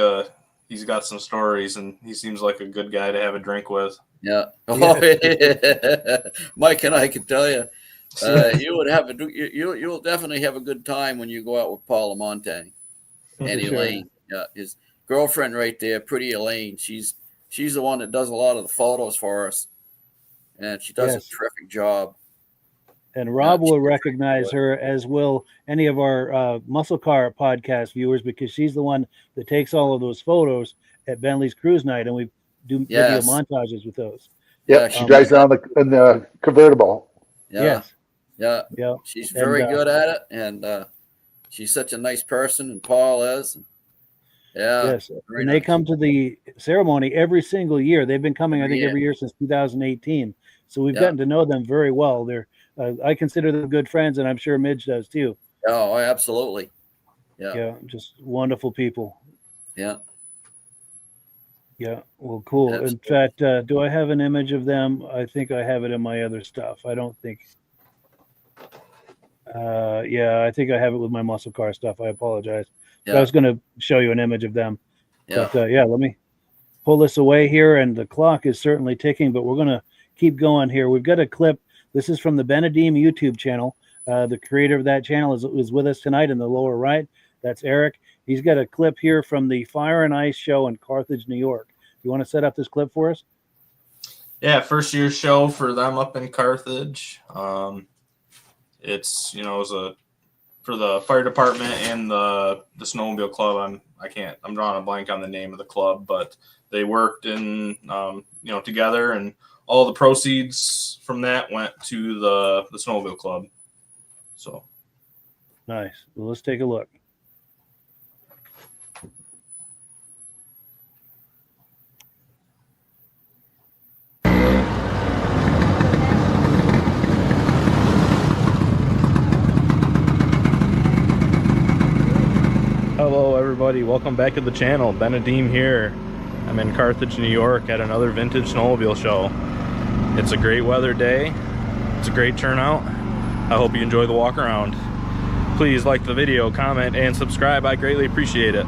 he's got some stories, and he seems like a good guy to have a drink with. Yeah. Oh, yeah. Mike and I can tell you, you'll definitely have a good time when you go out with Paul Lamontagne and Elaine. Yeah, his girlfriend right there, pretty Elaine. She's the one that does a lot of the photos for us, and she does a terrific job. And Rob will recognize her, as will any of our Muscle Car podcast viewers, because she's the one that takes all of those photos at Bentley's Cruise Night, and we do video montages with those. Yeah, she drives down in the convertible. Yeah, yeah. She's very good at it, and she's such a nice person, and Paul is. Yeah. Yes, and they come to the ceremony every single year. They've been coming, I think, every year since 2018. So we've gotten to know them very well. They're I consider them good friends, and I'm sure Midge does too. Oh, absolutely. Yeah, just wonderful people. Yeah. Yeah, well, cool. Absolutely. In fact, do I have an image of them? I think I have it in my other stuff. I don't think. I think I have it with my muscle car stuff. I apologize. Yeah. I was going to show you an image of them. Yeah. But let me pull this away here, and the clock is certainly ticking, but we're going to keep going here. We've got a clip. This is from the Benedeem YouTube channel. The creator of that channel is with us tonight in the lower right. That's Eric. He's got a clip here from the Fire and Ice show in Carthage, New York. You want to set up this clip for us? Yeah, first year show for them up in Carthage. It's it was for the fire department and the snowmobile club. I'm drawing a blank on the name of the club, but they worked in together, and all the proceeds from that went to the snowmobile club. So nice. Well, let's take a look. Hello everybody, welcome back to the channel. Benedeem here. I'm in Carthage, New York at another vintage snowmobile show. It's a great weather day. It's a great turnout. I hope you enjoy the walk around. Please like the video, comment, and subscribe. I greatly appreciate it.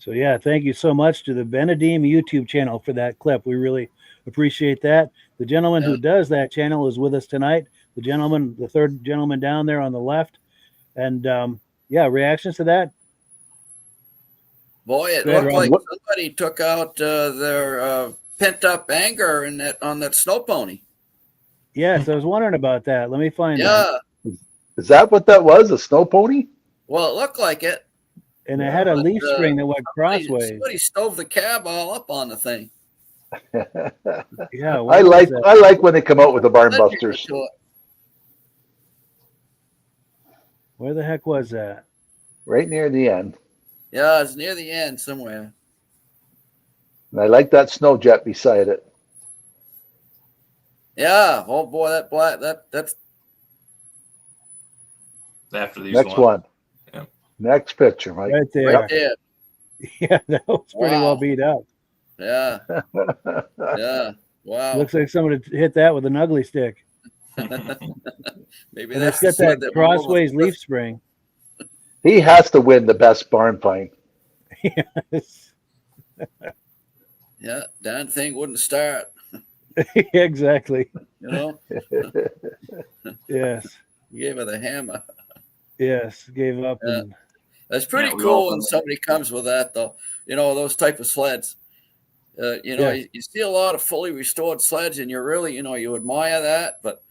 So yeah, thank you so much to the Benedeem YouTube channel for that clip. We really appreciate that. The gentleman who does that channel is with us tonight. The third gentleman down there on the left. And yeah, reactions to that? Boy, it Go ahead, looked Ron. like somebody took out their pent up anger on that snow pony. Yes, I was wondering about that. Let me find that. Yeah. Is that what that was? A snow pony? Well, it looked like it. And it had a but, leaf spring that went crossways. Somebody stove the cab all up on the thing. Yeah, I like when they come out with the barn busters. Where the heck was that? Right near the end. Yeah, it's near the end somewhere. And I like that snow jet beside it. Yeah. Oh boy, that's After these Next one. Yeah. Next picture, Mike. Right there. right there. Yeah, that was pretty well Wow. beat up. Yeah. Yeah. Wow. Looks like somebody hit that with an ugly stick. Maybe And that's it's got the that sled crossways went over leaf spring. He has to win the best barn find. Yes. Yeah, darn thing wouldn't start. Exactly. You know, Yes. you gave her the hammer. Yes. Gave up. Yeah. And That's pretty Yeah, we cool all when know that. somebody comes with that, though. You know, those type of sleds. You know, Yeah. you see a lot of fully restored sleds, and you're really, you admire that. But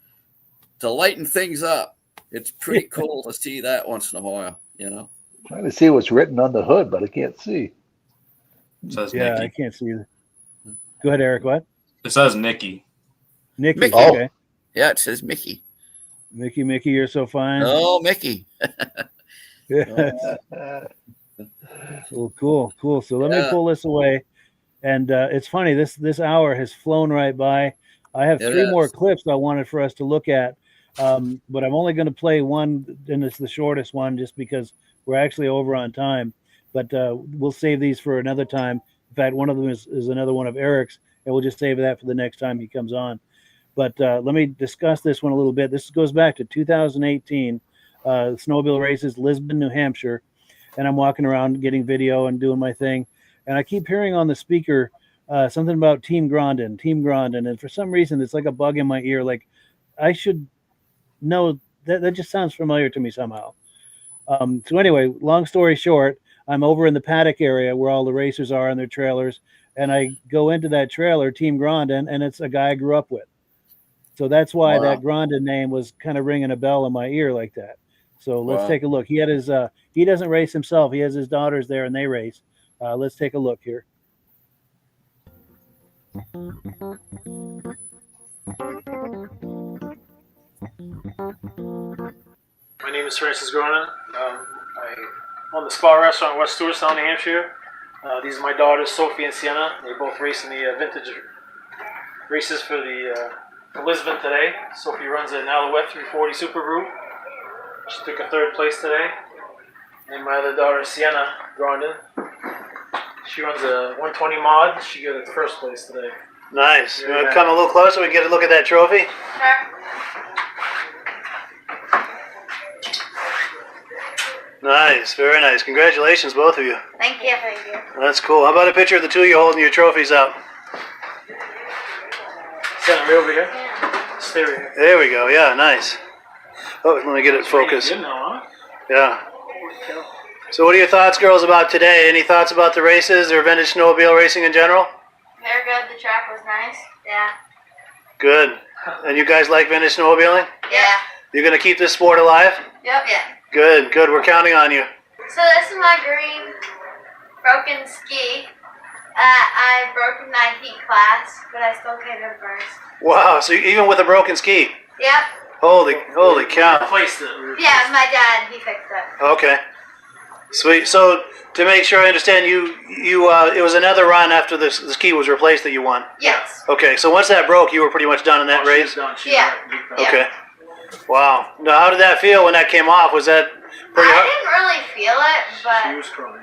to lighten things up, it's pretty cool to see that once in a while. You know. Trying to see what's written on the hood, but I can't see. It says yeah, I Nikki. can't see that. Go ahead, Eric. What? It says Nikki. Mickey. Mickey. Okay. Yeah, it says Mickey. Mickey, you're so fine. Oh, Mickey. Yes. Well, cool. So let me Yeah. pull this away. And it's funny, this hour has flown right by. I have It 3 more has. clips I wanted for us to look at. But I'm only going to play one, and it's the shortest one just because we're actually over on time. But we'll save these for another time. In fact, one of them is another one of Eric's, and we'll just save that for the next time he comes on. But let me discuss this one a little bit. This goes back to 2018, snowmobile races, Lisbon, New Hampshire. And I'm walking around getting video and doing my thing. And I keep hearing on the speaker something about Team Grandin. And for some reason, it's like a bug in my ear. Like I should know that just sounds familiar to me somehow. So anyway, long story short, I'm over in the paddock area where all the racers are in their trailers. And I go into that trailer, Team Grandin, and it's a guy I grew up with. So that's why that Grandin name was kind of ringing a bell in my ear like that. So let's take a look. He had his, he doesn't race himself. He has his daughters there and they race. Let's take a look here. My name is Francis Gronin. I own the Spa Restaurant in West Stewartstown, New Hampshire. These are my daughters, Sophie and Sienna. They both race in the vintage races for for Lisbon today. Sophie runs an Alouette 340 Super Brew. She took a 3rd place today. And my other daughter, Sienna Grandin, she runs a 120 mod. She got a 1st place today. Nice. You want to come a little closer? We get a look at that trophy. Nice, very nice. Congratulations, both of you. Thank you. Thank you. That's cool. How about a picture of the two of you holding your trophies up? Sienna, right over here. Stay right here. There we go. Yeah, nice. Oh, let me get it focused. Good now, huh? Yeah. So what are your thoughts, girls, about today? Any thoughts about the races or vintage snowmobile racing in general? Very good. The track was nice. Yeah. Good. And you guys like vintage snowmobiling? Yeah. You're going to keep this sport alive? Yep. Yeah. Good, good. We're counting on you. So this is my green broken ski. I broke in my heat class, but I still came in 1st. Wow, so even with a broken ski? Yep. Holy cow. Replaced it. Yeah, my dad, he fixed it. Okay. Sweet. So to make sure I understand, you it was another run after the ski was replaced that you won? Yes. Okay, so once that broke, you were pretty much done in that race? Yeah. Okay. Wow. Now, how did that feel when that came off? Was that pretty I hard? didn't really feel it, but... She was crying.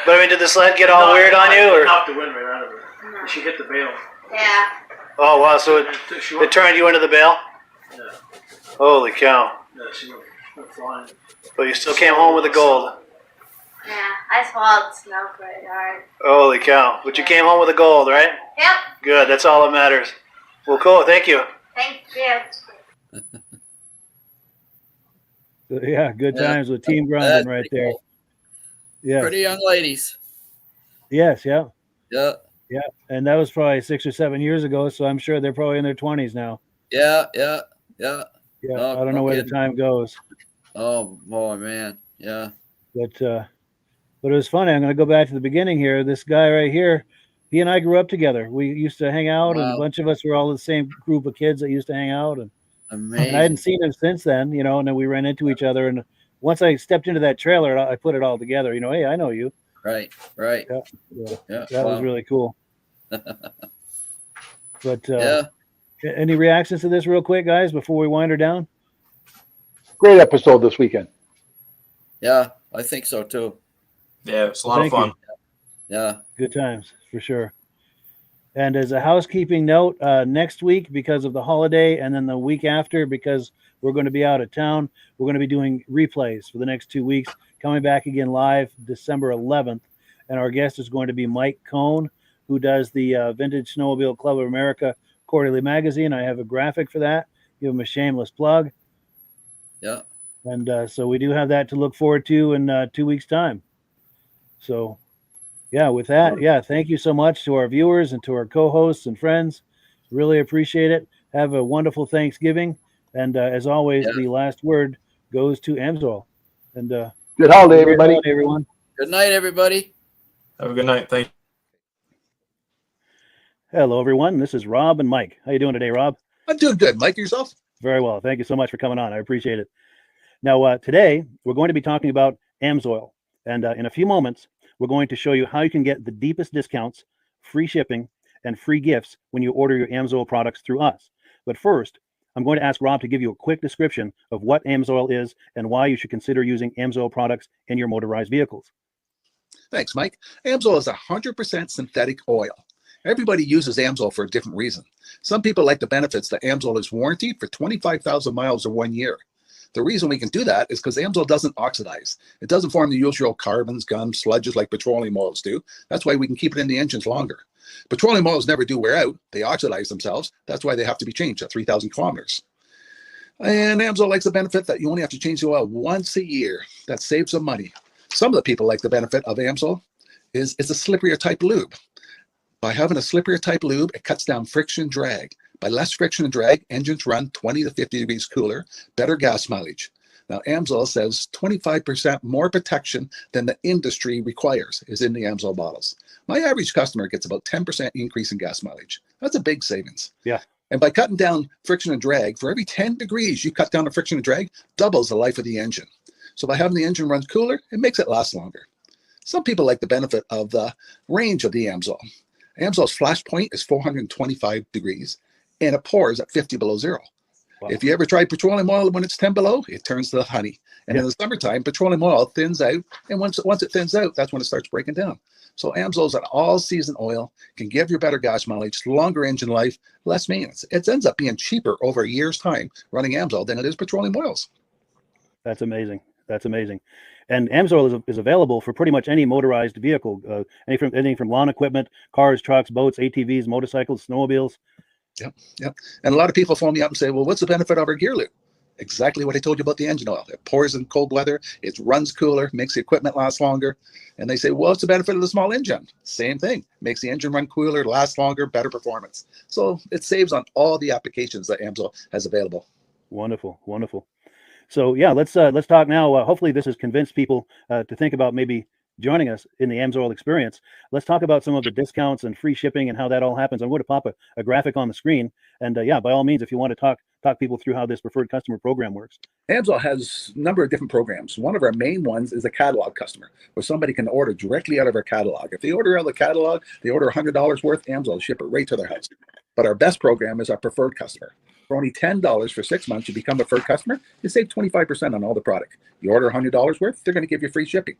But I mean, did the sled get all weird on you? Or? Knocked the wind right out of her. She hit the bail. Yeah. Oh, wow. So it turned you into the bail? Yeah. Holy cow. Yeah, she went flying. But you still came home with the gold. Yeah, I swallowed snow pretty hard. Holy cow. But you came home with the gold, right? Yep. Good. That's all that matters. Well, cool. Thank you. Thank you. So, yeah, good Yeah. times with team grinding That's right pretty there. cool. Yeah. Pretty young ladies. Yes. Yeah. Yeah. Yeah. And that was probably 6 or 7 years ago. So I'm sure they're probably in their 20s now. Yeah. Yeah. No, I don't know no where the kidding. time goes. Oh boy, man. Yeah. But it was funny. I'm going to go back to the beginning here. This guy right here, he and I grew up together. We used to hang out, and a Wow. bunch of us were all the same group of kids that used to hang out. And I hadn't Amazing. seen him since then, you know. And then we ran into each other. And once I stepped into that trailer, I put it all together. You know, hey, I know you. Right. Yeah, Yeah. that was Wow. really cool. But Yeah. any reactions to this, real quick, guys, before we wind her down? Great episode this weekend. Yeah. I think so too. Yeah, it's a lot of Thank fun. you. Yeah. Good times for sure. And as a housekeeping note, next week, because of the holiday, and then the week after, because we're going to be out of town, we're going to be doing replays for the next 2 weeks, coming back again live December 11th. And our guest is going to be Mike Cohn, who does the Vintage Snowmobile Club of America quarterly magazine. I have a graphic for that. Give him a shameless plug. Yeah. And so we do have that to look forward to in 2 weeks' time. So, yeah, with that, yeah, thank you so much to our viewers and to our co-hosts and friends. Really appreciate it. Have a wonderful Thanksgiving. And as always, the last word goes to Amsoil. And good holiday, everybody. Holiday, everyone. Good night, everybody. Have a good night. Thank you. Hello, everyone. This is Rob and Mike. How you doing today, Rob? I'm doing good. Mike, yourself? Very well. Thank you so much for coming on. I appreciate it. Now, today, we're going to be talking about Amsoil. And in a few moments, we're going to show you how you can get the deepest discounts, free shipping, and free gifts when you order your Amsoil products through us. But first, I'm going to ask Rob to give you a quick description of what Amsoil is and why you should consider using Amsoil products in your motorized vehicles. Thanks, Mike. Amsoil is 100% synthetic oil. Everybody uses Amsoil for a different reason. Some people like the benefits that Amsoil is warranted for 25,000 miles or 1 year. The reason we can do that is because Amsoil doesn't oxidize. It doesn't form the usual carbons, gums, sludges like petroleum oils do. That's why we can keep it in the engines longer. Petroleum oils never do wear out. They oxidize themselves. That's why they have to be changed at 3,000 kilometers. And Amsoil likes the benefit that you only have to change the oil once a year. That saves some money. Some of the people like the benefit of Amsoil is it's a slipperier type lube. By having a slipperier type lube, it cuts down friction and drag. By less friction and drag, engines run 20 to 50 degrees cooler, better gas mileage. Now, Amsoil says 25% more protection than the industry requires is in the Amsoil bottles. My average customer gets about 10% increase in gas mileage. That's a big savings. Yeah. And by cutting down friction and drag, for every 10 degrees you cut down the friction and drag, doubles the life of the engine. So by having the engine run cooler, it makes it last longer. Some people like the benefit of the range of the Amsoil. Amsoil's flash point is 425 degrees, and it pours at 50 below zero. Wow. If you ever tried petroleum oil when it's 10 below, it turns to honey. And in the summertime, petroleum oil thins out, and once it thins out, that's when it starts breaking down. So Amsoil is an all-season oil, can give you better gas mileage, longer engine life, less maintenance. It ends up being cheaper over a year's time running Amsoil than it is petroleum oils. That's amazing. That's amazing. And Amsoil is available for pretty much any motorized vehicle, anything from lawn equipment, cars, trucks, boats, ATVs, motorcycles, snowmobiles. Yep. And a lot of people phone me up and say, well, what's the benefit of our gear lube? Exactly what I told you about the engine oil. It pours in cold weather, it runs cooler, makes the equipment last longer. And they say, well, what's the benefit of the small engine? Same thing. Makes the engine run cooler, last longer, better performance. So it saves on all the applications that Amsoil has available. Wonderful, wonderful. So yeah, let's talk now. Hopefully this has convinced people to think about maybe joining us in the Amsoil experience. Let's talk about some of the discounts and free shipping and how that all happens. I'm going to pop a graphic on the screen. And yeah, by all means, if you want to talk people through how this preferred customer program works. Amsoil has a number of different programs. One of our main ones is a catalog customer, where somebody can order directly out of our catalog. If they order out of the catalog, they order $100 worth, Amsoil will ship it right to their house. But our best program is our preferred customer. For only $10 for 6 months, you become a preferred customer, you save 25% on all the product. You order $100 worth, they're going to give you free shipping.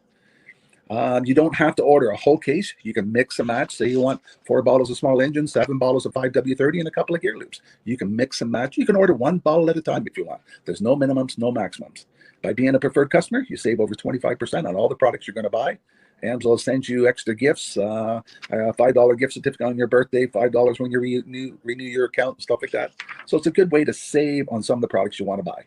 You don't have to order a whole case. You can mix and match. Say you want 4 bottles of small engine, 7 bottles of 5W30, and a couple of gear loops. You can mix and match. You can order 1 bottle at a time if you want. There's no minimums, no maximums. By being a preferred customer, you save over 25% on all the products you're going to buy. AMSOIL sends you extra gifts, $5 gift certificate on your birthday, $5 when you renew your account, and stuff like that. So it's a good way to save on some of the products you want to buy.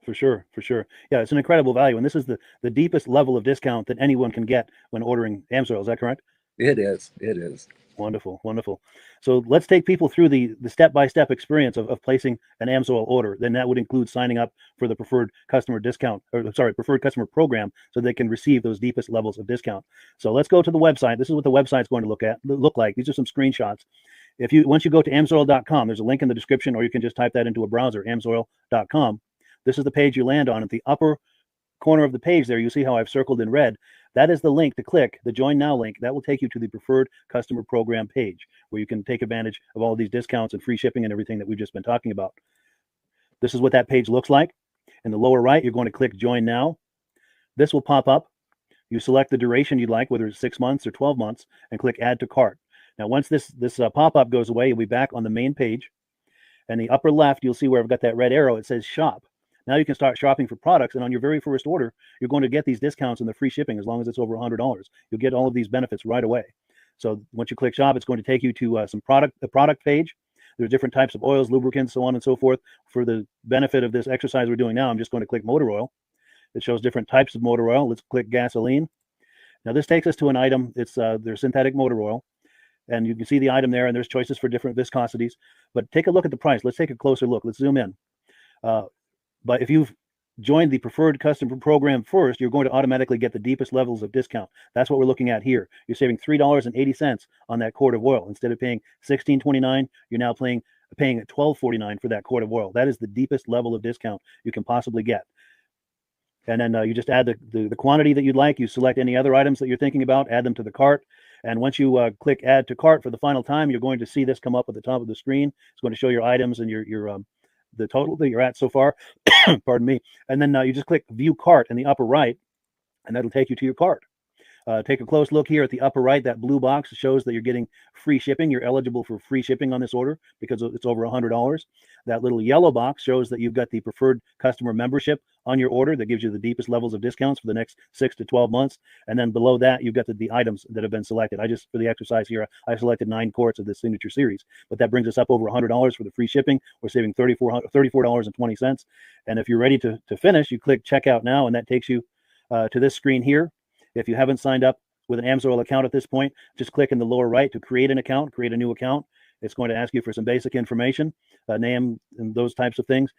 For sure, for sure. Yeah, it's an incredible value, and this is the deepest level of discount that anyone can get when ordering AMSOIL. Is that correct? It is. It is. Wonderful, wonderful. So let's take people through the step-by-step experience of placing an AMSOIL order. Then that would include signing up for the preferred customer discount, or sorry, preferred customer program, so they can receive those deepest levels of discount. So let's go to the website. This is what the website's going to look like. These are some screenshots. Once you go to amsoil.com, there's a link in the description, or you can just type that into a browser, amsoil.com. This is the page you land on. At the upper corner of the page there, you see how I've circled in red. That is the link to click, the Join Now link. That will take you to the preferred customer program page, where you can take advantage of all these discounts and free shipping and everything that we've just been talking about. This is what that page looks like. In the lower right, you're going to click Join Now. This will pop up. You select the duration you'd like, whether it's 6 months or 12 months, and click Add to Cart. Now, once this pop-up goes away, you'll be back on the main page. And the upper left, you'll see where I've got that red arrow. It says Shop. Now you can start shopping for products, and on your very first order, you're going to get these discounts and the free shipping as long as it's over $100. You'll get all of these benefits right away. So once you click Shop, it's going to take you to the product page. There's different types of oils, lubricants, so on and so forth. For the benefit of this exercise we're doing now, I'm just going to click motor oil. It shows different types of motor oil. Let's click gasoline. Now this takes us to an item. It's their synthetic motor oil. And you can see the item there, and there's choices for different viscosities. But take a look at the price. Let's take a closer look. Let's zoom in. But if you've joined the preferred customer program first, you're going to automatically get the deepest levels of discount. That's what we're looking at here. You're saving $3.80 on that quart of oil. Instead of paying $16.29, you're now paying $12.49 for that quart of oil. That is the deepest level of discount you can possibly get. And then you just add the quantity that you'd like. You select any other items that you're thinking about, add them to the cart. And once you click Add to Cart for the final time, you're going to see this come up at the top of the screen. It's going to show your items and your the total that you're at so far. Pardon me. And then you just click View Cart in the upper right, and that'll take you to your cart. Take a close look here at the upper right. That blue box shows that you're getting free shipping. You're eligible for free shipping on this order because it's over $100. That little yellow box shows that you've got the preferred customer membership on your order. That gives you the deepest levels of discounts for the next 6 to 12 months. And then below that, you've got the items that have been selected. For the exercise here, I selected 9 quarts of this signature series, but that brings us up over $100 for the free shipping. We're saving $34.20. And if you're ready to finish, you click Checkout Now, and that takes you to this screen here. If you haven't signed up with an AMSOIL account at this point, just click in the lower right to create an account, create a new account. It's going to ask you for some basic information, name and those types of things.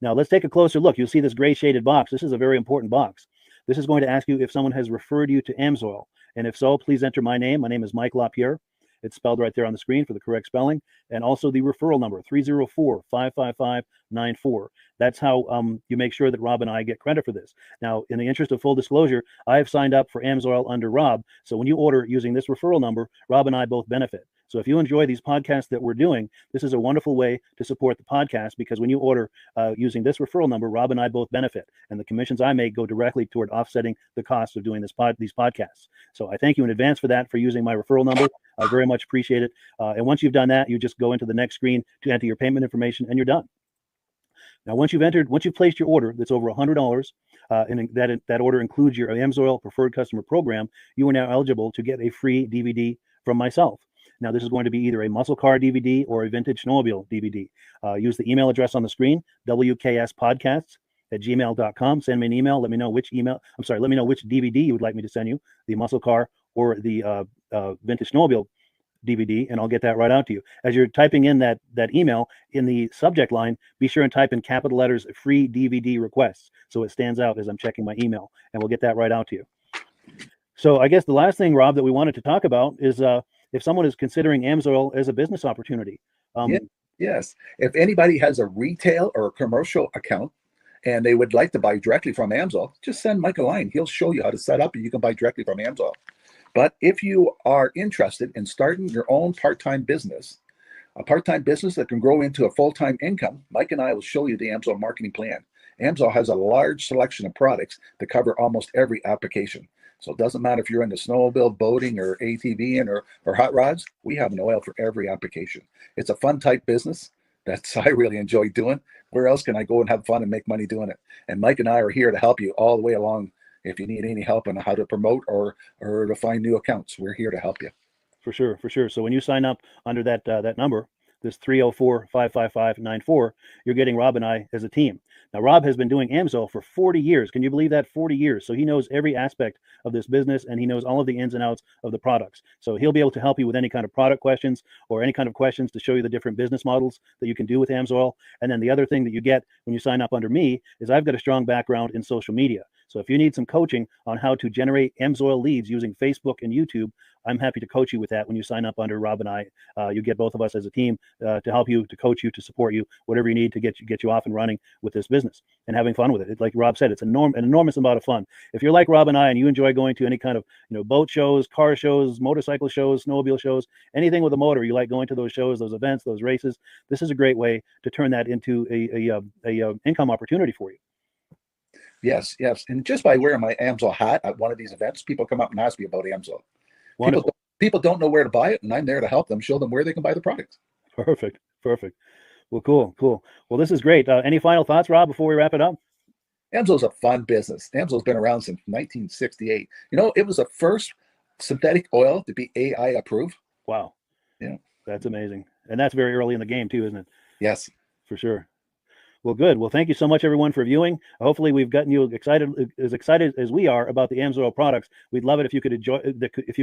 Now let's take a closer look. You'll see this gray shaded box. This is a very important box. This is going to ask you if someone has referred you to AMSOIL. And if so, please enter my name. My name is Mike LaPierre. It's spelled right there on the screen for the correct spelling. And also the referral number, 304-555-94. That's how you make sure that Rob and I get credit for this. Now, in the interest of full disclosure, I have signed up for AMSOIL under Rob. So when you order using this referral number, Rob and I both benefit. So if you enjoy these podcasts that we're doing, this is a wonderful way to support the podcast, because when you order using this referral number, Rob and I both benefit. And the commissions I make go directly toward offsetting the cost of doing these podcasts. So I thank you in advance for that, for using my referral number. I very much appreciate it. And once you've done that, you just go into the next screen to enter your payment information, and you're done. Now, once you've placed your order that's over $100, and that order includes your AMSOIL preferred customer program, you are now eligible to get a free DVD from myself. Now, this is going to be either a muscle car DVD or a vintage snowmobile DVD. Use the email address on the screen, wkspodcasts@gmail.com. Send me an email. Let me know which DVD you would like me to send you, the muscle car or the vintage snowmobile DVD, and I'll get that right out to you. As you're typing in that email, in the subject line, be sure and type in capital letters, free DVD requests, so it stands out as I'm checking my email, and we'll get that right out to you. So I guess the last thing, Rob, that we wanted to talk about is if someone is considering AMSOIL as a business opportunity. Yes. If anybody has a retail or a commercial account and they would like to buy directly from AMSOIL, just send Mike a line. He'll show you how to set up, and you can buy directly from AMSOIL. But if you are interested in starting your own part-time business, a part-time business that can grow into a full-time income, Mike and I will show you the AMSOIL marketing plan. AMSOIL has a large selection of products that cover almost every application. So it doesn't matter if you're into snowmobile, boating, or ATVing or hot rods. We have an oil for every application. It's a fun type business. That's I really enjoy doing. Where else can I go and have fun and make money doing it? And Mike and I are here to help you all the way along. If you need any help on how to promote or to find new accounts, we're here to help you. For sure, for sure. So when you sign up under that that number, this 304-555-94, you're getting Rob and I as a team. Now, Rob has been doing AMSOIL for 40 years. Can you believe that? 40 years. So he knows every aspect of this business, and he knows all of the ins and outs of the products. So he'll be able to help you with any kind of product questions or any kind of questions to show you the different business models that you can do with AMSOIL. And then the other thing that you get when you sign up under me is I've got a strong background in social media. So if you need some coaching on how to generate AMSOIL leads using Facebook and YouTube, I'm happy to coach you with that when you sign up under Rob and I. You get both of us as a team to help you, to coach you, to support you, whatever you need to get you off and running with this business and having fun with it. Like Rob said, it's an enormous amount of fun. If you're like Rob and I and you enjoy going to any kind of boat shows, car shows, motorcycle shows, snowmobile shows, anything with a motor, you like going to those shows, those events, those races, this is a great way to turn that into a income opportunity for you. Yes, yes. And just by wearing my AMSOIL hat at one of these events, people come up and ask me about AMSOIL. People don't know where to buy it, and I'm there to help them, show them where they can buy the product. Perfect. Well, cool. Well, this is great. Any final thoughts, Rob, before we wrap it up? AMSOIL's a fun business. AMSOIL's been around since 1968. It was the first synthetic oil to be AI approved. Wow. Yeah. That's amazing. And that's very early in the game too, isn't it? Yes. For sure. Well, good. Well, thank you so much, everyone, for viewing. Hopefully, we've gotten you excited as we are about the AMSOIL products. We'd love it if you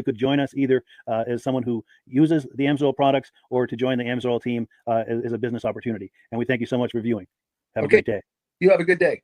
could join us either as someone who uses the AMSOIL products or to join the AMSOIL team as a business opportunity. And we thank you so much for viewing. Have a great day. You have a good day.